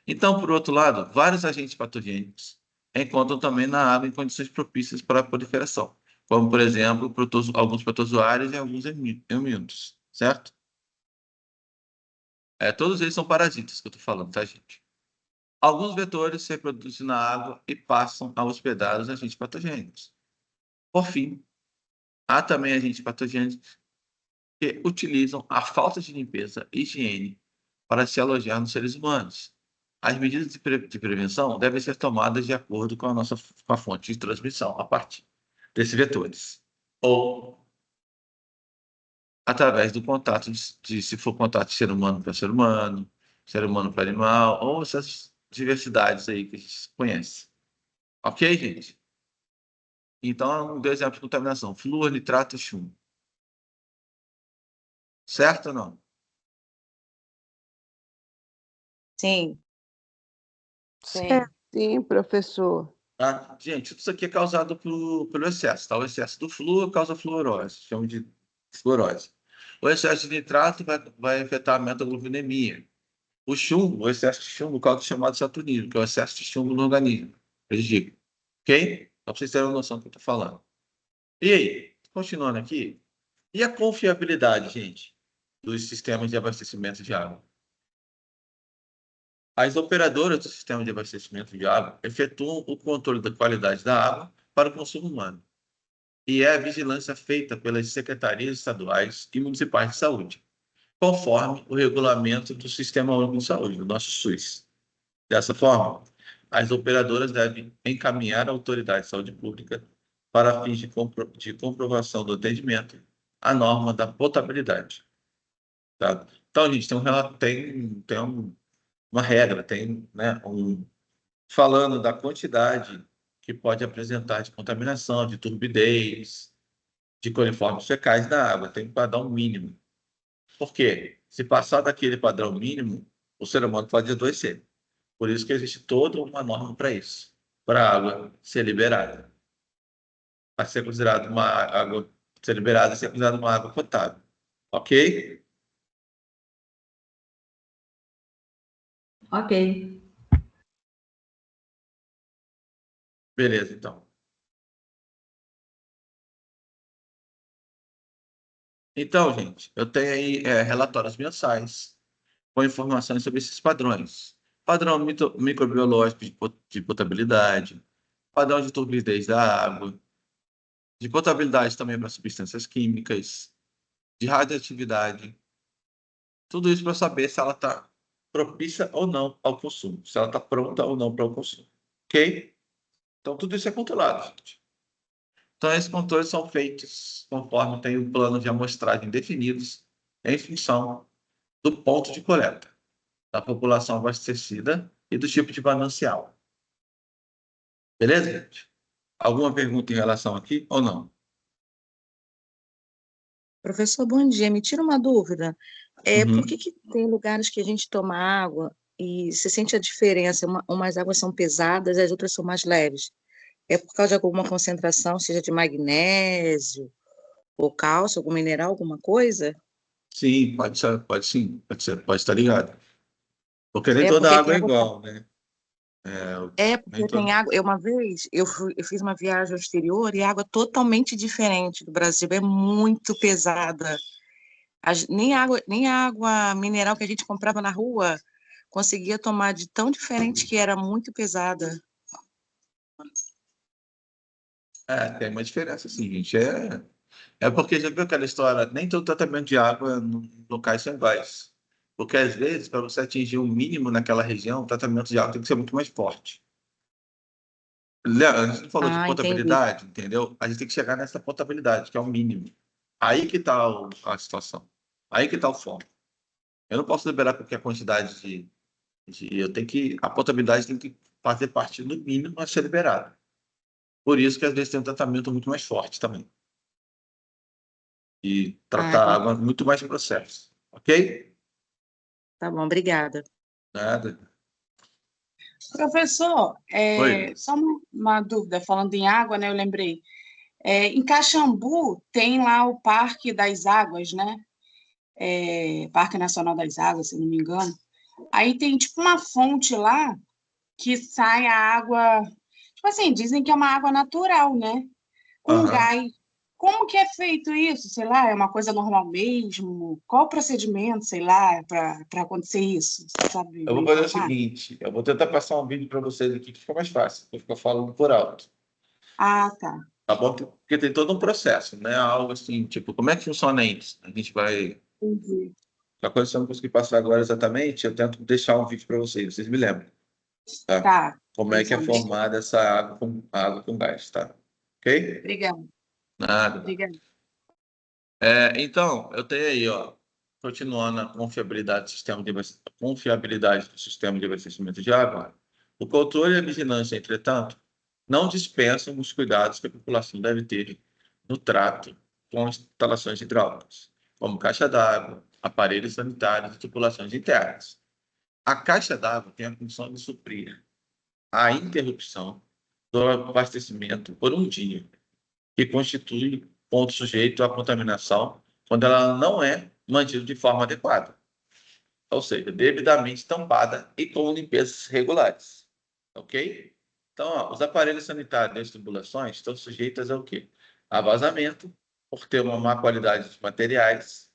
Então, por outro lado, vários agentes patogênicos encontram também na água em condições propícias para a proliferação, como, por exemplo, alguns protozoários e alguns helmintos, certo? Todos eles são parasitas que eu estou falando, tá, gente? Alguns vetores se reproduzem na água e passam a hospedar os agentes patogênicos. Por fim, há também agentes patogênicos que utilizam a falta de limpeza e higiene para se alojar nos seres humanos. As medidas de prevenção devem ser tomadas de acordo com com a fonte de transmissão, a partir desses vetores. Ou através do contato, se for contato de ser humano para ser humano para animal, ou essas diversidades aí que a gente conhece. Ok, gente? Então, dois exemplos de contaminação: flúor, nitrato e chumbo. Certo ou não? Sim. Sim, professor. Tá? Gente, tudo isso aqui é causado pelo excesso. Tá? O excesso do flúor causa fluorose, chama de fluorose. O excesso de nitrato vai afetar a metaglobulinemia. O chumbo, o excesso de chumbo, causa o chamado saturnismo, que é o excesso de chumbo no organismo. Eu digo. Ok? Só para vocês terem uma noção do que eu estou falando. E aí, continuando aqui, e a confiabilidade, gente, dos sistemas de abastecimento de água? As operadoras do sistema de abastecimento de água efetuam o controle da qualidade da água para o consumo humano. E é a vigilância feita pelas secretarias estaduais e municipais de saúde, conforme o regulamento do Sistema Único de Saúde, do nosso SUS. Dessa forma, as operadoras devem encaminhar à autoridade de saúde pública para fins de comprovação do atendimento a norma da potabilidade. Tá? Então, gente, tem uma regra, né, falando da quantidade que pode apresentar de contaminação, de turbidez, de coliformes fecais na água. Tem um padrão mínimo. Por quê? Se passar daquele padrão mínimo, o ser humano pode adoecer. Por isso que existe toda uma norma para isso, para a água ser liberada. Para ser considerada uma água ser liberada, ser considerada uma água potável. Ok? Ok. Beleza, então. Então, gente, eu tenho aí relatórios mensais com informações sobre esses padrões. Padrão microbiológico de potabilidade, padrão de turbidez da água, de potabilidade também para substâncias químicas, de radioatividade. Tudo isso para saber se ela está propícia ou não ao consumo, se ela está pronta ou não para o consumo. Ok? Então, tudo isso é controlado, gente. Então, esses controles são feitos conforme tem o plano de amostragem definidos em função do ponto de coleta, da população abastecida e do tipo de manancial. Beleza, gente? Alguma pergunta em relação aqui ou não? Professor, bom dia. Me tira uma dúvida. Por que tem lugares que a gente toma água e você sente a diferença? Umas águas são pesadas, as outras são mais leves. É por causa de alguma concentração, seja de magnésio ou cálcio, algum mineral, alguma coisa? Sim, pode ser, pode estar ligado. Porque nem É toda porque água tem é água. igual, né? Nem Porque tem toda... água. Uma vez eu fiz uma viagem ao exterior e água totalmente diferente do Brasil, é muito pesada. Nem a água mineral que a gente comprava na rua conseguia tomar de tão diferente que era muito pesada. Tem uma diferença, sim, gente. É porque já viu aquela história, nem todo tratamento de água em locais são iguais. Porque, às vezes, para você atingir um mínimo naquela região, o tratamento de água tem que ser muito mais forte. A gente não falou de Entendi. potabilidade, entendeu? A gente tem que chegar nessa potabilidade, que é o mínimo. Aí que está a situação. Aí que está o foco. Eu não posso liberar qualquer quantidade eu tenho que... A potabilidade tem que fazer parte do mínimo a ser liberada. Por isso que, às vezes, tem um tratamento muito mais forte também. E tratar a água muito mais processo. Ok? Tá bom, obrigada. Nada. Professor, Oi. só uma dúvida, falando em água, né? Eu lembrei. Em Caxambu tem lá o Parque das Águas, né? Parque Nacional das Águas, se não me engano. Aí tem tipo uma fonte lá que sai a água, tipo assim, dizem que é uma água natural, né? Com Aham. gás. Como que é feito isso? Sei lá, é uma coisa normal mesmo? Qual o procedimento, sei lá, para acontecer isso? Você sabe Eu me vou fazer o informar? seguinte, eu vou tentar passar um vídeo para vocês aqui que fica mais fácil, eu ficar falando por alto, Ah, tá. tá bom? Porque tem todo um processo, né? Algo assim, tipo, como é que funciona isso? A gente vai... Entendi. A coisa que eu não consegui passar agora exatamente, eu tento deixar um vídeo para vocês me lembram, tá? Tá. Como é que é Pensando. formada essa água com gás, tá? Ok? Obrigada. Nada. Obrigada. Então, eu tenho aí, ó, continuando a confiabilidade do sistema de abastecimento de água, o controle e a vigilância, entretanto, não dispensam os cuidados que a população deve ter no trato com instalações hidráulicas, como caixa d'água, aparelhos sanitários e tubulações internas. A caixa d'água tem a função de suprir a interrupção do abastecimento por um dia, que constitui ponto sujeito à contaminação quando ela não é mantida de forma adequada, ou seja, devidamente tampada e com limpezas regulares, ok? Então, ó, os aparelhos sanitários das tubulações estão sujeitos ao quê? A vazamento, por ter uma má qualidade de materiais,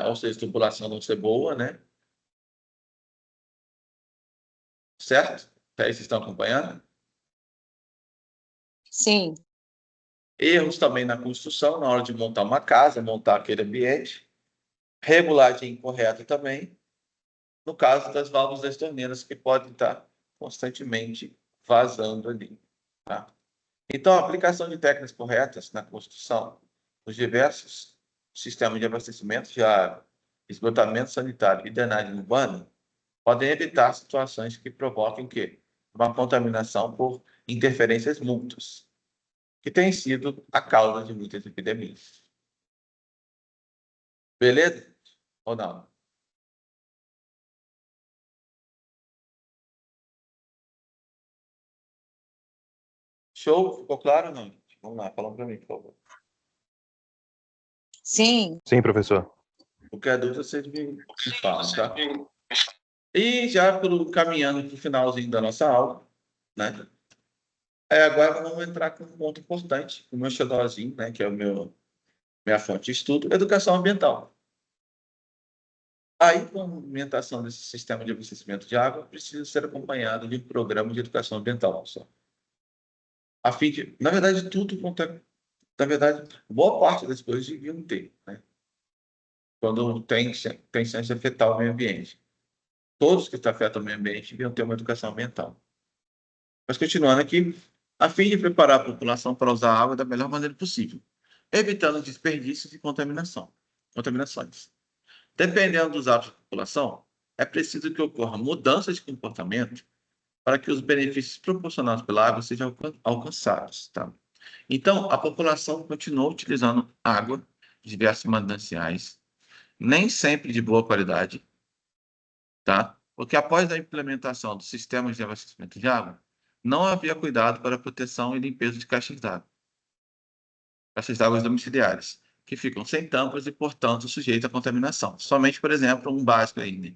ou seja, a tubulação não ser boa, né? Certo? Até aí vocês estão acompanhando? Sim. Erros também na construção, na hora de montar uma casa, montar aquele ambiente. Regulagem incorreta também, no caso das válvulas das torneiras, que podem estar constantemente vazando ali. Tá? Então, a aplicação de técnicas corretas na construção dos diversos sistemas de abastecimento de água, esgotamento sanitário e drenagem urbana podem evitar situações que provoquem o quê? Uma contaminação por interferências mútuas, que tem sido a causa de muitas epidemias. Beleza? Ou não? Show? Ficou claro ou não? Vamos lá, fala para mim, por favor. Sim. Sim, professor. Qualquer dúvida, vocês me falam, tá? E já caminhando para o finalzinho da nossa aula, né? Agora vamos entrar com um ponto importante, o meu xodózinho, né? Que é minha fonte de estudo, educação ambiental. A implementação desse sistema de abastecimento de água precisa ser acompanhado de um programa de educação ambiental, pessoal. A fim de, na verdade, na verdade, boa parte das coisas deviam ter, né? Quando tem chance de afetar o meio ambiente. Todos que afetam o meio ambiente deviam ter uma educação ambiental. Mas continuando aqui, a fim de preparar a população para usar a água da melhor maneira possível, evitando desperdícios e contaminações. Dependendo dos hábitos da população, é preciso que ocorra mudanças de comportamento para que os benefícios proporcionados pela água sejam alcançados. Tá? Então, a população continuou utilizando água de diversos mananciais, nem sempre de boa qualidade, tá? Porque após a implementação dos sistemas de abastecimento de água, não havia cuidado para a proteção e limpeza de caixas d'água domiciliares, que ficam sem tampas e, portanto, sujeitas à contaminação. Somente, por exemplo, um básico aí, né?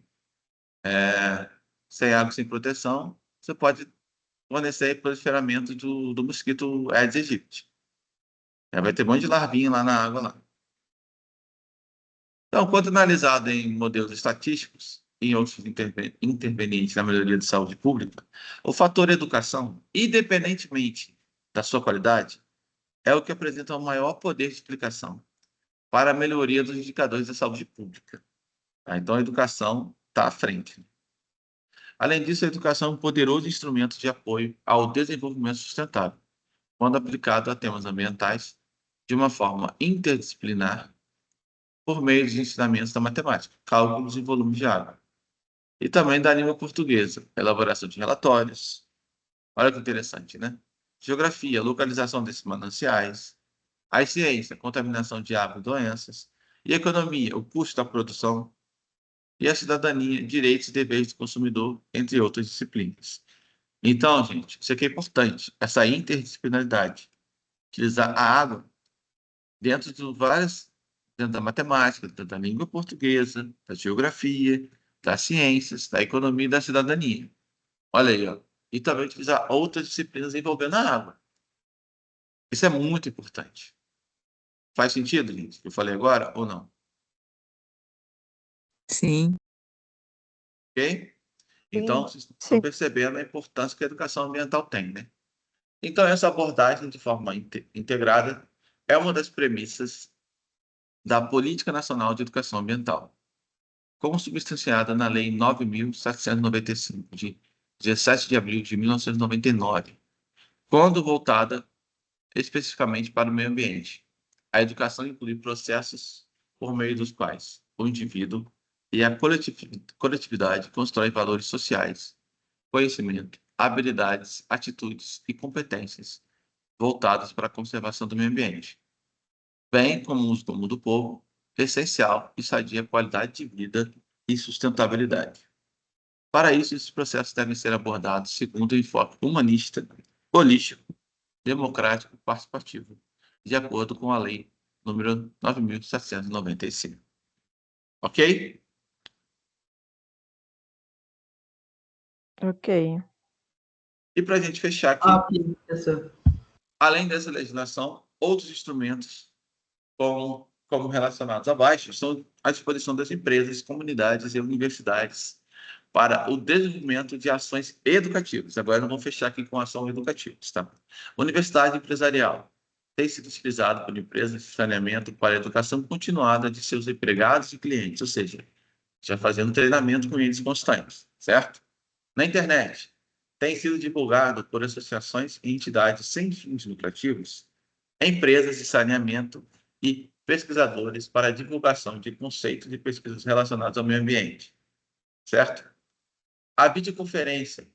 Sem água, sem proteção, você pode fornecer proliferamento do mosquito Aedes aegypti. Vai ter um monte de larvinha lá na água lá. Então, quando analisado em modelos estatísticos e em outros intervenientes na melhoria de saúde pública, o fator educação, independentemente da sua qualidade, é o que apresenta o maior poder de explicação para a melhoria dos indicadores da saúde pública. Tá? Então, a educação está à frente. Além disso, a educação é um poderoso instrumento de apoio ao desenvolvimento sustentável, quando aplicado a temas ambientais de uma forma interdisciplinar, por meio de ensinamentos da matemática, cálculos e volumes de água. E também da língua portuguesa, elaboração de relatórios. Olha que interessante, né? Geografia, localização desses mananciais. As ciências, contaminação de água e doenças. E economia, o custo da produção e a cidadania, direitos e deveres do consumidor, entre outras disciplinas. Então, gente, isso aqui é importante, essa interdisciplinaridade. Utilizar a água dentro de várias, dentro da matemática, dentro da língua portuguesa, da geografia, das ciências, da economia e da cidadania. Olha aí, ó. E também utilizar outras disciplinas envolvendo a água. Isso é muito importante. Faz sentido, gente, o que eu falei agora ou não? Sim. Ok? Então, vocês estão percebendo a importância que a educação ambiental tem, né? Então, essa abordagem de forma integrada é uma das premissas da Política Nacional de Educação Ambiental, como substanciada na Lei 9.795, de 17 de abril de 1999, quando voltada especificamente para o meio ambiente. A educação inclui processos por meio dos quais o indivíduo e a coletividade constroem valores sociais, conhecimento, habilidades, atitudes e competências voltadas para a conservação do meio ambiente, bem como o uso comum do povo, essencial e sadia qualidade de vida e sustentabilidade. Para isso, esses processos devem ser abordados segundo o enfoque humanista, holístico, democrático e participativo, de acordo com a Lei número 9.795. Ok? Ok. E para a gente fechar aqui, Ok, professor. além dessa legislação, outros instrumentos, como relacionados abaixo, estão à disposição das empresas, comunidades e universidades para o desenvolvimento de ações educativas. Agora, nós vamos fechar aqui com ação educativa, tá? Universidade empresarial tem sido utilizado por empresas de saneamento para a educação continuada de seus empregados e clientes, ou seja, já fazendo treinamento com eles constantes, certo? Na internet, tem sido divulgado por associações e entidades sem fins lucrativos, empresas de saneamento e pesquisadores para a divulgação de conceitos e pesquisas relacionados ao meio ambiente, certo? A videoconferência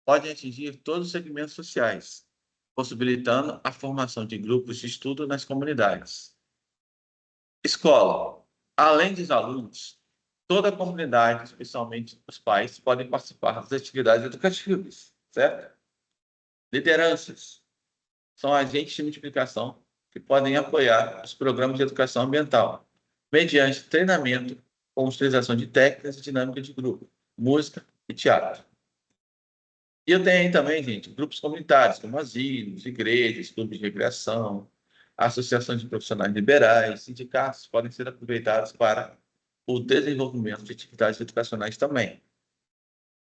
pode atingir todos os segmentos sociais, possibilitando a formação de grupos de estudo nas comunidades. Escola. Além dos alunos, toda a comunidade, especialmente os pais, podem participar das atividades educativas, certo? Lideranças. São agentes de multiplicação que podem apoiar os programas de educação ambiental, mediante treinamento com utilização de técnicas e dinâmica de grupo, música e teatro. E eu tenho aí também, gente, grupos comunitários, como asilos, igrejas, clubes de recreação, associações de profissionais liberais, sindicatos podem ser aproveitados para o desenvolvimento de atividades educacionais também.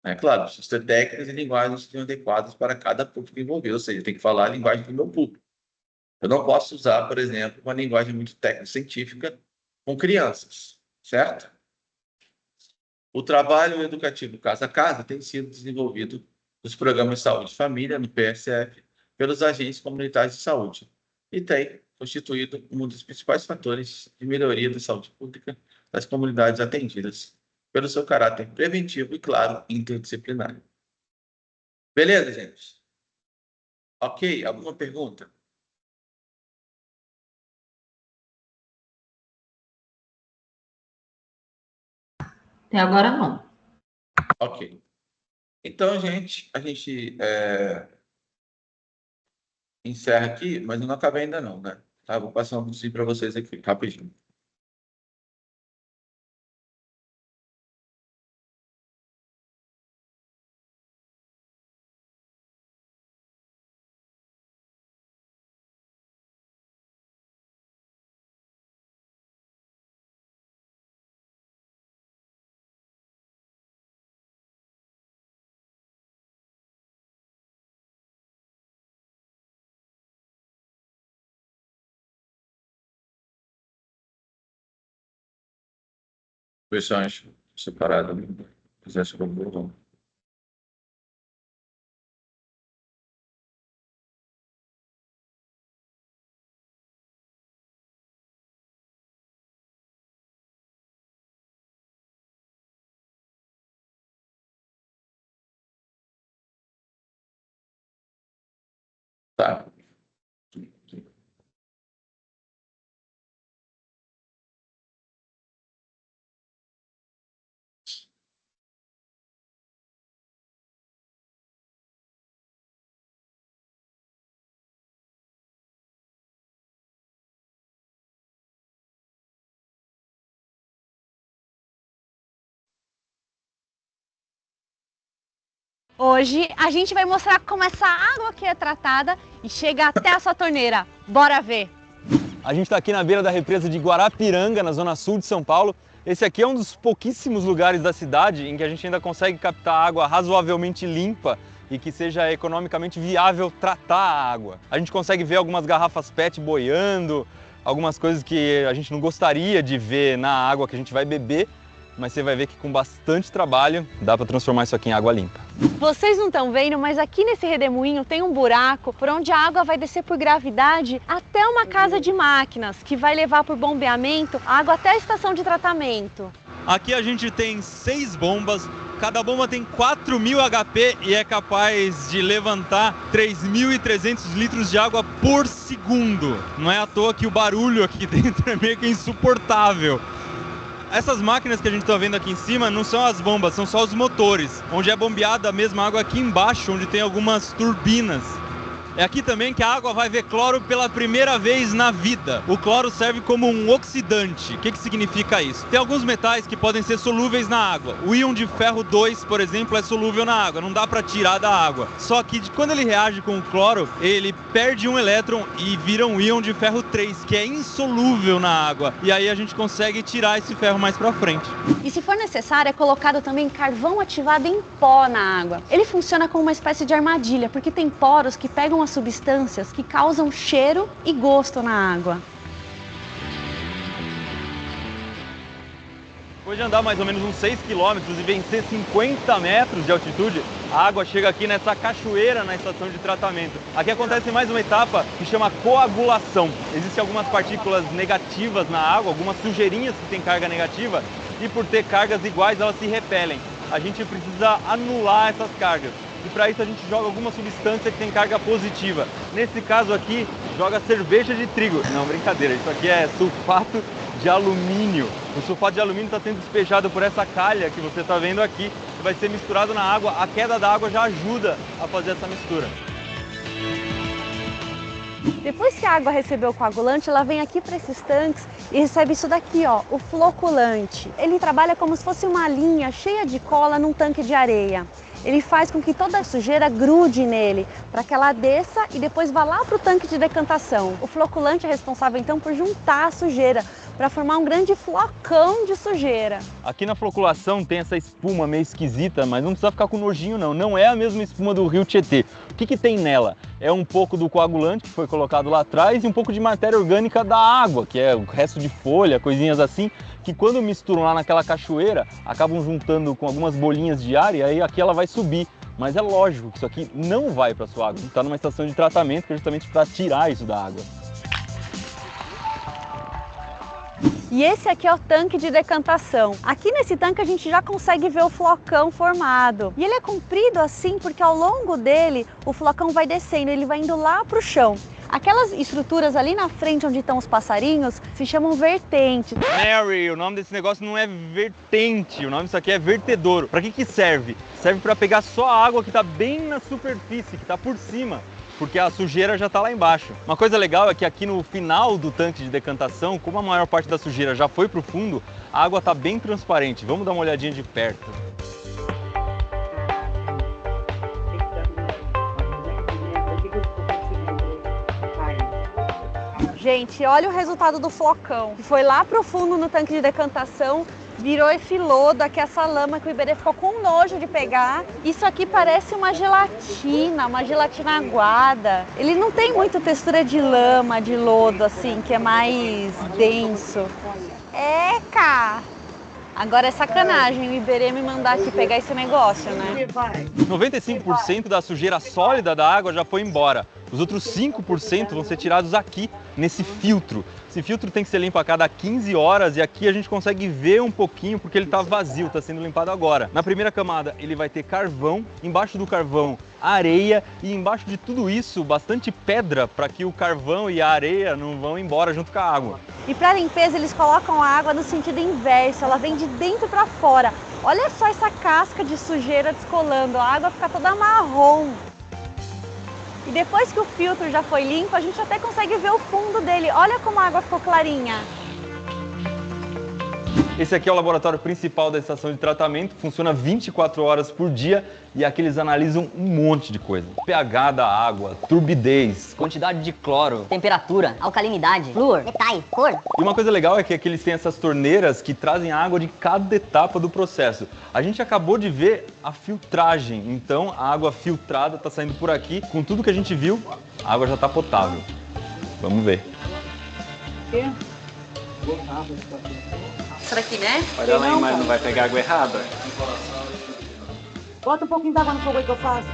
É claro, precisa ter técnicas e linguagens adequadas para cada público envolvido, ou seja, tem que falar a linguagem do meu público. Eu não posso usar, por exemplo, uma linguagem muito técnico-científica com crianças, certo? O trabalho educativo casa a casa tem sido desenvolvido nos programas de saúde e família, no PSF, pelos agentes comunitários de saúde, e tem constituído um dos principais fatores de melhoria da saúde pública das comunidades atendidas, pelo seu caráter preventivo e, claro, interdisciplinar. Beleza, gente? Ok, alguma pergunta? Até agora não. Ok. Então, gente, a gente encerra aqui, mas eu não acabei ainda não, né? Tá, vou passar um pouquinho para vocês aqui, rapidinho. Versões separadas. Quiser sobre o botão. Tá. Hoje a gente vai mostrar como essa água aqui é tratada e chega até a sua torneira. Bora ver! A gente está aqui na beira da represa de Guarapiranga, na zona sul de São Paulo. Esse aqui é um dos pouquíssimos lugares da cidade em que a gente ainda consegue captar água razoavelmente limpa e que seja economicamente viável tratar a água. A gente consegue ver algumas garrafas PET boiando, algumas coisas que a gente não gostaria de ver na água que a gente vai beber, mas você vai ver que com bastante trabalho dá para transformar isso aqui em água limpa. Vocês não estão vendo, mas aqui nesse redemoinho tem um buraco por onde a água vai descer por gravidade até uma casa de máquinas, que vai levar por bombeamento a água até a estação de tratamento. Aqui a gente tem 6 bombas, cada bomba tem 4.000 HP e é capaz de levantar 3.300 litros de água por segundo. Não é à toa que o barulho aqui dentro é meio que insuportável. Essas máquinas que a gente está vendo aqui em cima não são as bombas, são só os motores, onde é bombeada a mesma água aqui embaixo, onde tem algumas turbinas. É aqui também que a água vai ver cloro pela primeira vez na vida. O cloro serve como um oxidante. O que significa isso? Tem alguns metais que podem ser solúveis na água. O íon de ferro 2, por exemplo, é solúvel na água, não dá para tirar da água. Só que quando ele reage com o cloro, ele perde um elétron e vira um íon de ferro 3, que é insolúvel na água. E aí a gente consegue tirar esse ferro mais para frente. E se for necessário, é colocado também carvão ativado em pó na água. Ele funciona como uma espécie de armadilha, porque tem poros que pegam as substâncias que causam cheiro e gosto na água. Depois de andar mais ou menos uns 6 km e vencer 50 metros de altitude, a água chega aqui nessa cachoeira na estação de tratamento. Aqui acontece mais uma etapa que chama coagulação. Existem algumas partículas negativas na água, algumas sujeirinhas que têm carga negativa, e por ter cargas iguais elas se repelem. A gente precisa anular essas cargas. E para isso a gente joga alguma substância que tem carga positiva. Nesse caso aqui, joga cerveja de trigo. Não, brincadeira, isso aqui é sulfato de alumínio. O sulfato de alumínio está sendo despejado por essa calha que você está vendo aqui, que vai ser misturado na água. A queda da água já ajuda a fazer essa mistura. Depois que a água recebeu o coagulante, ela vem aqui para esses tanques e recebe isso daqui, ó, o floculante. Ele trabalha como se fosse uma linha cheia de cola num tanque de areia. Ele faz com que toda a sujeira grude nele, para que ela desça e depois vá lá para o tanque de decantação. O floculante é responsável então por juntar a sujeira, para formar um grande flocão de sujeira. Aqui na floculação tem essa espuma meio esquisita, mas não precisa ficar com nojinho não. Não é a mesma espuma do rio Tietê. O que tem nela? É um pouco do coagulante que foi colocado lá atrás e um pouco de matéria orgânica da água, que é o resto de folha, coisinhas assim, que quando misturam lá naquela cachoeira, acabam juntando com algumas bolinhas de ar e aí aqui ela vai subir. Mas é lógico que isso aqui não vai para a sua água. Está numa estação de tratamento que é justamente para tirar isso da água. E esse aqui é o tanque de decantação. Aqui nesse tanque a gente já consegue ver o flocão formado. E ele é comprido assim porque ao longo dele o flocão vai descendo, ele vai indo lá para o chão. Aquelas estruturas ali na frente onde estão os passarinhos se chamam vertentes. Mary, o nome desse negócio não é vertente, o nome disso aqui é vertedouro. Para que serve? Serve para pegar só a água que está bem na superfície, que está por cima, porque a sujeira já está lá embaixo. Uma coisa legal é que aqui no final do tanque de decantação, como a maior parte da sujeira já foi para o fundo, a água está bem transparente. Vamos dar uma olhadinha de perto. Gente, olha o resultado do flocão. Foi lá pro fundo no tanque de decantação, virou esse lodo aqui, essa lama que o Iberê ficou com nojo de pegar. Isso aqui parece uma gelatina aguada. Ele não tem muita textura de lama, de lodo, assim, que é mais denso. Eca! Agora é sacanagem o Iberê me mandar aqui pegar esse negócio, né? 95% da sujeira sólida da água já foi embora. Os outros 5% vão ser tirados aqui, nesse filtro. Esse filtro tem que ser limpo a cada 15 horas e aqui a gente consegue ver um pouquinho porque ele está vazio, está sendo limpado agora. Na primeira camada ele vai ter carvão, embaixo do carvão areia e embaixo de tudo isso bastante pedra para que o carvão e a areia não vão embora junto com a água. E para limpeza eles colocam a água no sentido inverso, ela vem de dentro para fora. Olha só essa casca de sujeira descolando, a água fica toda marrom. E depois que o filtro já foi limpo, a gente até consegue ver o fundo dele. Olha como a água ficou clarinha. Esse aqui é o laboratório principal da estação de tratamento, funciona 24 horas por dia e aqui eles analisam um monte de coisa. pH da água, turbidez, quantidade de cloro, temperatura, alcalinidade, flúor, detalhe, cor. E uma coisa legal é que aqui eles têm essas torneiras que trazem água de cada etapa do processo. A gente acabou de ver a filtragem, então a água filtrada está saindo por aqui. Com tudo que a gente viu, a água já está potável. Vamos ver. Será que, né? Olha lá, mas não vai pegar água errada. Bota um pouquinho d'água no fogo aí que eu faço.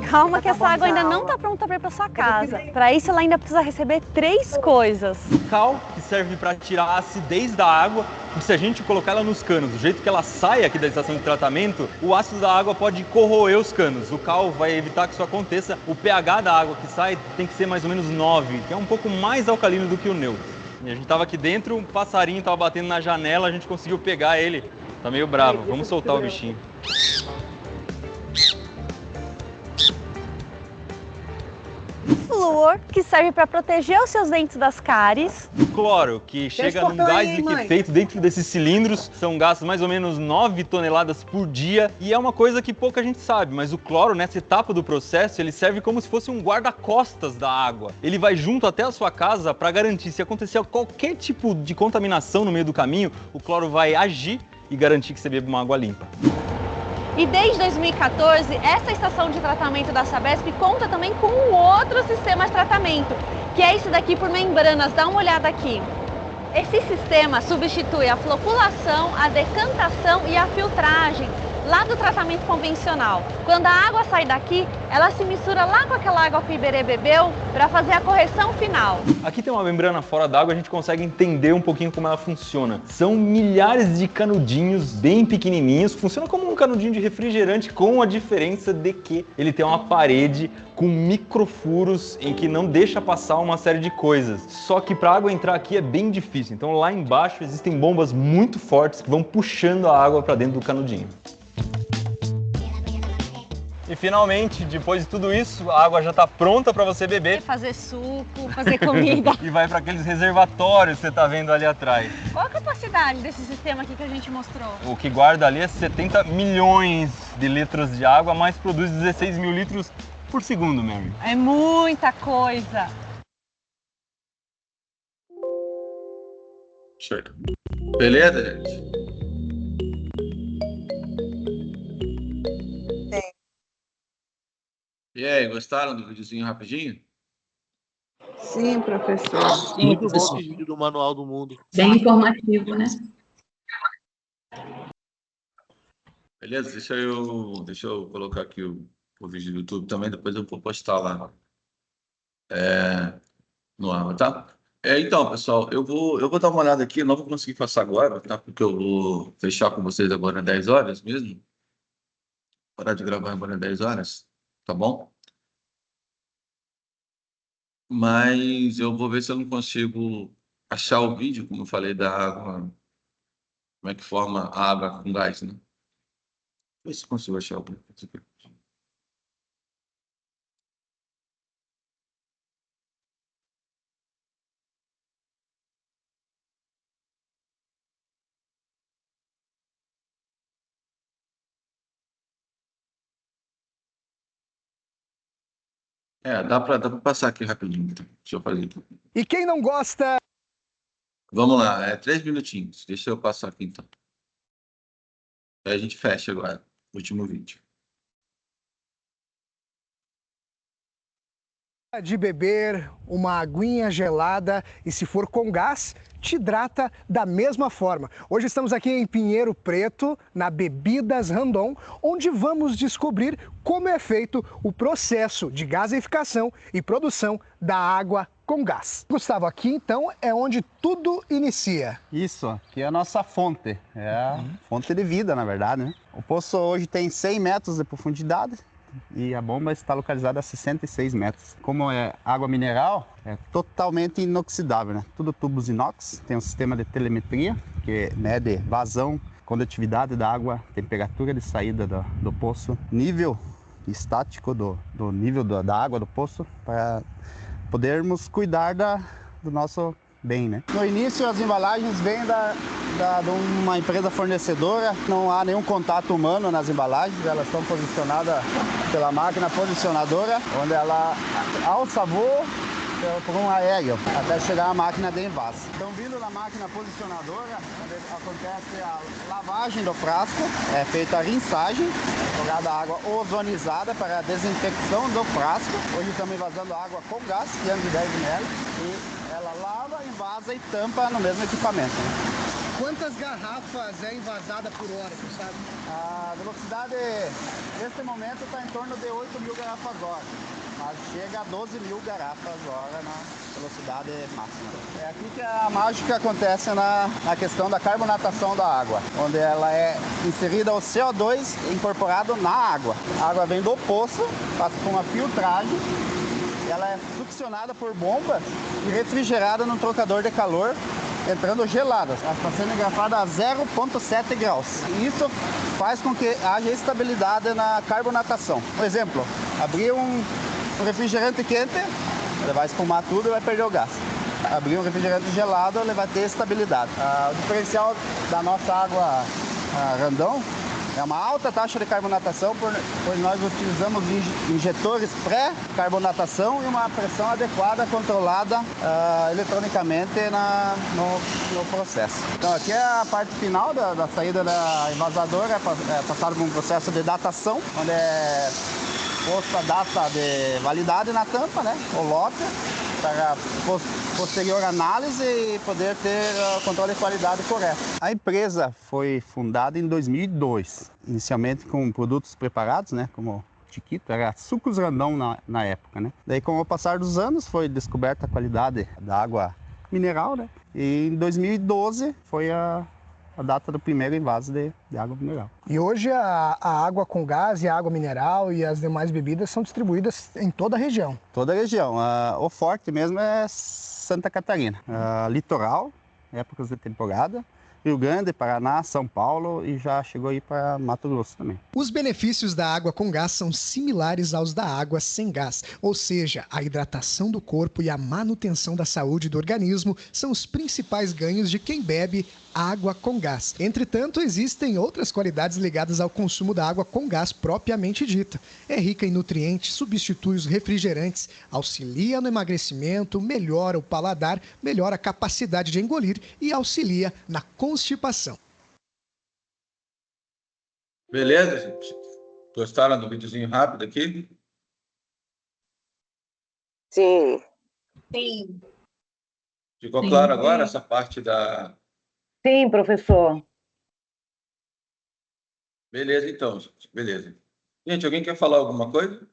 Calma que essa água ainda não está pronta para ir para sua casa. Para isso, ela ainda precisa receber 3 coisas. Cal, que serve para tirar a acidez da água, porque se a gente colocar ela nos canos, do jeito que ela sai aqui da estação de tratamento, o ácido da água pode corroer os canos. O cal vai evitar que isso aconteça. O pH da água que sai tem que ser mais ou menos 9, que é um pouco mais alcalino do que o neutro. E a gente estava aqui dentro, um passarinho estava batendo na janela, a gente conseguiu pegar ele. Tá meio bravo, vamos soltar o bichinho. Flúor, que serve para proteger os seus dentes das cáries. Cloro, que chega num gás liquefeito dentro desses cilindros. São gastos mais ou menos 9 toneladas por dia. E é uma coisa que pouca gente sabe, mas o cloro, nessa etapa do processo, ele serve como se fosse um guarda-costas da água. Ele vai junto até a sua casa para garantir, se acontecer qualquer tipo de contaminação no meio do caminho, o cloro vai agir e garantir que você beba uma água limpa. E desde 2014, essa estação de tratamento da Sabesp conta também com um outro sistema de tratamento, que é esse daqui por membranas. Dá uma olhada aqui. Esse sistema substitui a floculação, a decantação e a filtragem lá do tratamento convencional. Quando a água sai daqui, ela se mistura lá com aquela água que o Iberê bebeu para fazer a correção final. Aqui tem uma membrana fora d'água, a gente consegue entender um pouquinho como ela funciona. São milhares de canudinhos bem pequenininhos, funciona como um canudinho de refrigerante, com a diferença de que ele tem uma parede com microfuros em que não deixa passar uma série de coisas. Só que para a água entrar aqui é bem difícil, então lá embaixo existem bombas muito fortes que vão puxando a água para dentro do canudinho. E finalmente, depois de tudo isso, a água já está pronta para você beber. Fazer suco, fazer comida. E vai para aqueles reservatórios que você está vendo ali atrás. Qual a capacidade desse sistema aqui que a gente mostrou? O que guarda ali é 70 milhões de litros de água, mas produz 16 mil litros por segundo, Mary. É muita coisa. Certo. Beleza, gente? E aí, gostaram do videozinho rapidinho? Sim, professor. Muito bom esse vídeo do Manual do Mundo. Bem informativo, né? Beleza, deixa eu colocar aqui o vídeo do YouTube também, depois eu vou postar lá no ar, tá? Então, pessoal, eu vou dar uma olhada aqui, não vou conseguir passar agora, tá? Porque eu vou fechar com vocês agora às 10 horas mesmo. Parar de gravar agora às 10 horas, tá bom? Mas eu vou ver se eu não consigo achar o vídeo, como eu falei, da água, como é que forma a água com gás, né? Ver se eu consigo achar o vídeo. Dá pra passar aqui rapidinho. Então. Deixa eu fazer aqui. E quem não gosta... Vamos lá, 3 minutinhos. Deixa eu passar aqui, então. Aí a gente fecha agora, o último vídeo. De beber uma aguinha gelada e, se for com gás, te hidrata da mesma forma. Hoje estamos aqui em Pinheiro Preto, na Bebidas Randon, onde vamos descobrir como é feito o processo de gaseificação e produção da água com gás. Gustavo, aqui então é onde tudo inicia. Isso, aqui é a nossa fonte, é a fonte de vida, na verdade, né? O poço hoje tem 100 metros de profundidade e a bomba está localizada a 66 metros. Como é água mineral, é totalmente inoxidável, né? Tudo tubos inox, tem um sistema de telemetria que mede vazão, condutividade da água, temperatura de saída do poço, nível estático do nível da água do poço, para podermos cuidar do nosso bem, né? No início, as embalagens vêm de uma empresa fornecedora, não há nenhum contato humano nas embalagens, elas estão posicionadas pela máquina posicionadora, onde ela alça voo por um aéreo, até chegar à máquina de envase. Então, vindo na máquina posicionadora, onde acontece a lavagem do frasco, é feita a rinçagem, jogada água ozonizada para a desinfecção do frasco. Hoje estamos envasando água com gás, 510 ml, e ela lava, envasa e tampa no mesmo equipamento. Quantas garrafas é envasada por hora, você sabe? A velocidade, neste momento, está em torno de 8.000 garrafas hora. Mas chega a 12.000 garrafas hora na velocidade máxima. É aqui que a mágica acontece na questão da carbonatação da água, onde ela é inserida o CO2 incorporado na água. A água vem do poço, passa por uma filtragem, ela é succionada por bomba e refrigerada num trocador de calor, entrando gelada. Ela está sendo engarrafada a 0,7 graus. E isso faz com que haja estabilidade na carbonatação. Por exemplo, abrir um refrigerante quente, ele vai espumar tudo e vai perder o gás. Abrir um refrigerante gelado, ele vai ter estabilidade. O diferencial da nossa água Randon é uma alta taxa de carbonatação, pois nós utilizamos injetores pré-carbonatação e uma pressão adequada, controlada eletronicamente no processo. Então aqui é a parte final da saída da envasadora, é passado por um processo de datação, onde é posta a data de validade na tampa, né, o lote, para posterior análise e poder ter o controle de qualidade correto. A empresa foi fundada em 2002, inicialmente com produtos preparados, né, como Chiquito, era sucos Randon na época, né. Daí, com o passar dos anos, foi descoberta a qualidade da água mineral, né, e em 2012 foi a data do primeiro invase de água mineral. E hoje a água com gás e a água mineral e as demais bebidas são distribuídas em toda a região. Toda a região. O forte mesmo é Santa Catarina. Litoral, épocas de temporada, Rio Grande, Paraná, São Paulo e já chegou aí para Mato Grosso também. Os benefícios da água com gás são similares aos da água sem gás, ou seja, a hidratação do corpo e a manutenção da saúde do organismo são os principais ganhos de quem bebe água com gás. Entretanto, existem outras qualidades ligadas ao consumo da água com gás propriamente dita. É rica em nutrientes, substitui os refrigerantes, auxilia no emagrecimento, melhora o paladar, melhora a capacidade de engolir e auxilia na constipação. Beleza, gente? Gostaram do videozinho rápido aqui? Sim. Sim. Ficou claro agora essa parte da... Sim, professor. Beleza, então, gente. Beleza. Gente, alguém quer falar alguma coisa?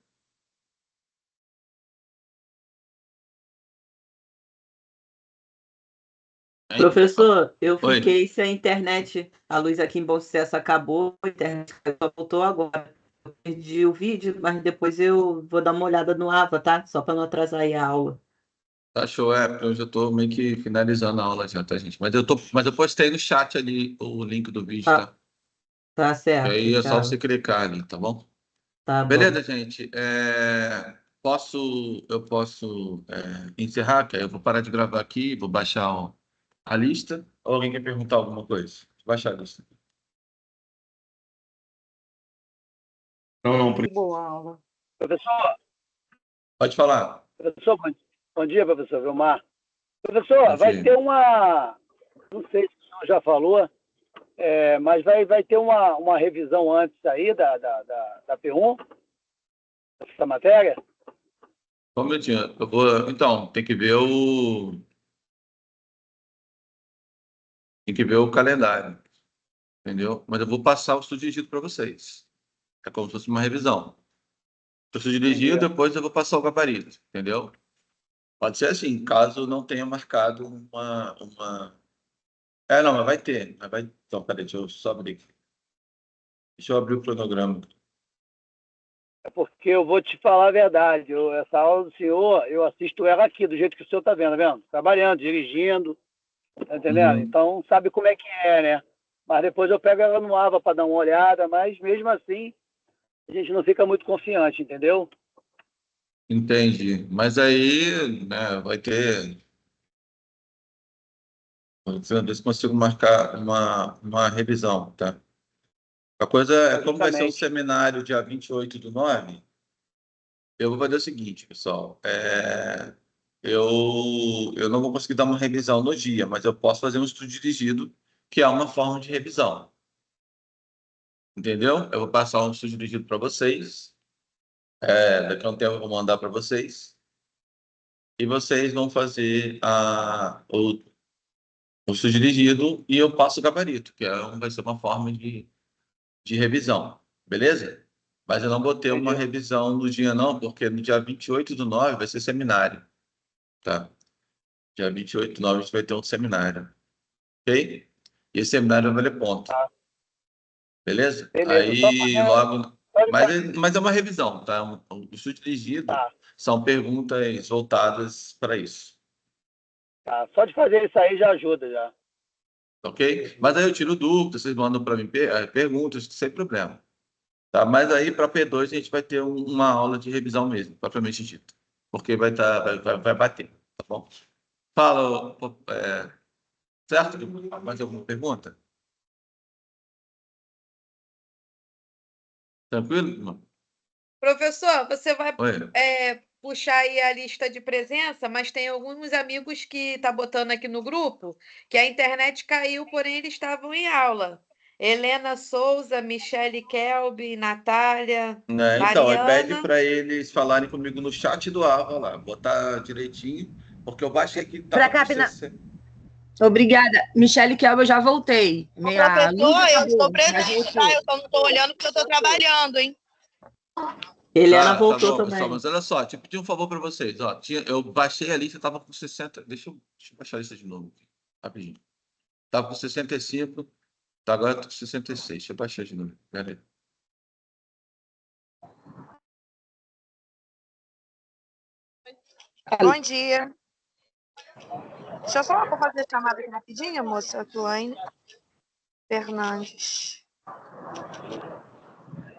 Professor, eu Oi. fiquei sem internet. A luz aqui em Bom Sucesso acabou, a internet só voltou agora. Eu perdi o vídeo, mas depois eu vou dar uma olhada no AVA, tá? Só para não atrasar aí a aula. Tá show, porque eu já tô meio que finalizando a aula já, tá, gente? Mas eu postei no chat ali o link do vídeo, tá? Tá certo. E aí é só então. você clicar ali, tá bom? Tá bom. Beleza, gente? Eu posso encerrar, que aí eu vou parar de gravar aqui, vou baixar a lista. Ou alguém quer perguntar alguma coisa? Vou baixar a lista. Não. Boa aula. Professor, Pode falar. professor, bom dia, professor Vilmar. Professor, vai ter uma, não sei se o senhor já falou, mas vai ter uma revisão antes aí da P1, dessa matéria? Só um minutinho. Então, tem que ver o calendário, entendeu? Mas eu vou passar o estudo dirigido para vocês. É como se fosse uma revisão. O estudo dirigido, depois eu vou passar o gabarito, entendeu? Pode ser assim, caso não tenha marcado uma... não, mas vai ter. Então, peraí, deixa eu só abrir aqui. Deixa eu abrir o cronograma. É porque eu vou te falar a verdade. Essa aula do senhor, eu assisto ela aqui, do jeito que o senhor está vendo, tá vendo? Trabalhando, dirigindo, tá entendendo? Então, sabe como é que é, né? Mas depois eu pego ela no AVA para dar uma olhada, mas mesmo assim, a gente não fica muito confiante, entendeu? Entendi. Mas aí, né, vai ter Vou ver se consigo marcar uma revisão, tá? A coisa é, como vai ser um seminário dia 28/9, eu vou fazer o seguinte, pessoal. Eu não vou conseguir dar uma revisão no dia, mas eu posso fazer um estudo dirigido, que é uma forma de revisão. Entendeu? Eu vou passar um estudo dirigido para vocês. Daqui a um tempo eu vou mandar para vocês. E vocês vão fazer o estudo dirigido e eu passo o gabarito, que vai ser uma forma de revisão. Beleza? Mas eu não vou ter uma revisão no dia, não, porque no dia 28/9 vai ser seminário. Tá? Dia 28/9 a gente vai ter um seminário. Ok? E esse seminário vai valer ponto. Beleza? Aí logo. Mas é uma revisão, tá? O estudo dirigido são perguntas voltadas para isso. Tá, só de fazer isso aí já ajuda, já. Ok? Mas aí eu tiro dúvidas, vocês mandam para mim perguntas, sem problema. Tá? Mas aí para P2 a gente vai ter uma aula de revisão mesmo, propriamente dito. Porque vai bater, tá bom? Fala, certo? Mais alguma pergunta? Tranquilo, irmão? Professor, você vai Oi. puxar aí a lista de presença, mas tem alguns amigos que tá botando aqui no grupo que a internet caiu, porém eles estavam em aula. Helena Souza, Michele Kelby, Natália, Então, aí pede Mariana. para eles falarem comigo no chat do Ava lá, botar direitinho, porque eu baixei aqui. Pra cá, Obrigada. Michele Kelby, eu já voltei. Professor, eu estou presente, tá? Eu só não estou olhando porque eu estou trabalhando, hein? Helena Tá voltou bom, também. pessoal, mas olha só, eu pedi um favor para vocês. Ó, eu baixei a lista, estava com 60. Deixa eu baixar a lista de novo, rapidinho. Estava com 65, tá, agora eu tô com 66. Deixa eu baixar de novo. Pera aí. Bom dia. Deixa eu só fazer a chamada aqui rapidinho, moça. Tuane Fernandes.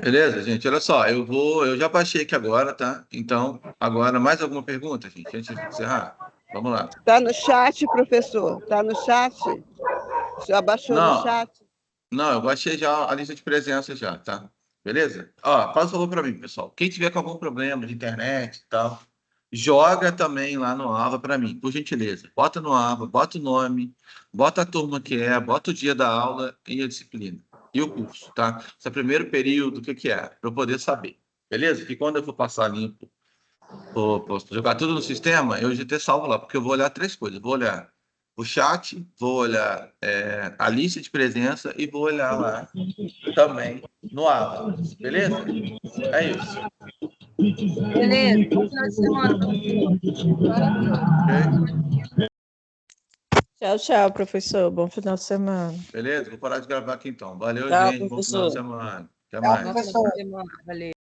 Beleza, gente? Olha só, eu já baixei aqui agora, tá? Então, agora mais alguma pergunta, gente? Antes de encerrar? Vamos lá. Está no chat, professor? Está no chat? O senhor abaixou no chat? Não, eu baixei já a lista de presença já, tá? Beleza? Ó, faz um favor para mim, pessoal. Quem tiver com algum problema de internet e tal, joga também lá no Ava para mim, por gentileza. Bota no Ava, bota o nome, bota a turma que é, bota o dia da aula e a disciplina. E o curso, tá? Esse é o primeiro período, o que é, para eu poder saber. Beleza? Que quando eu for passar limpo, vou jogar tudo no sistema, eu já ter salvo lá, porque eu vou olhar 3 coisas. Vou olhar o chat, vou olhar a lista de presença e vou olhar lá também no Ava. Beleza? É isso. Beleza. Bom final de semana. Tchau, tchau, professor. Bom final de semana. Beleza? Vou parar de gravar aqui então. Valeu, Tchau, gente. Bom final professor. de semana. Até Tchau, mais. professor. Valeu.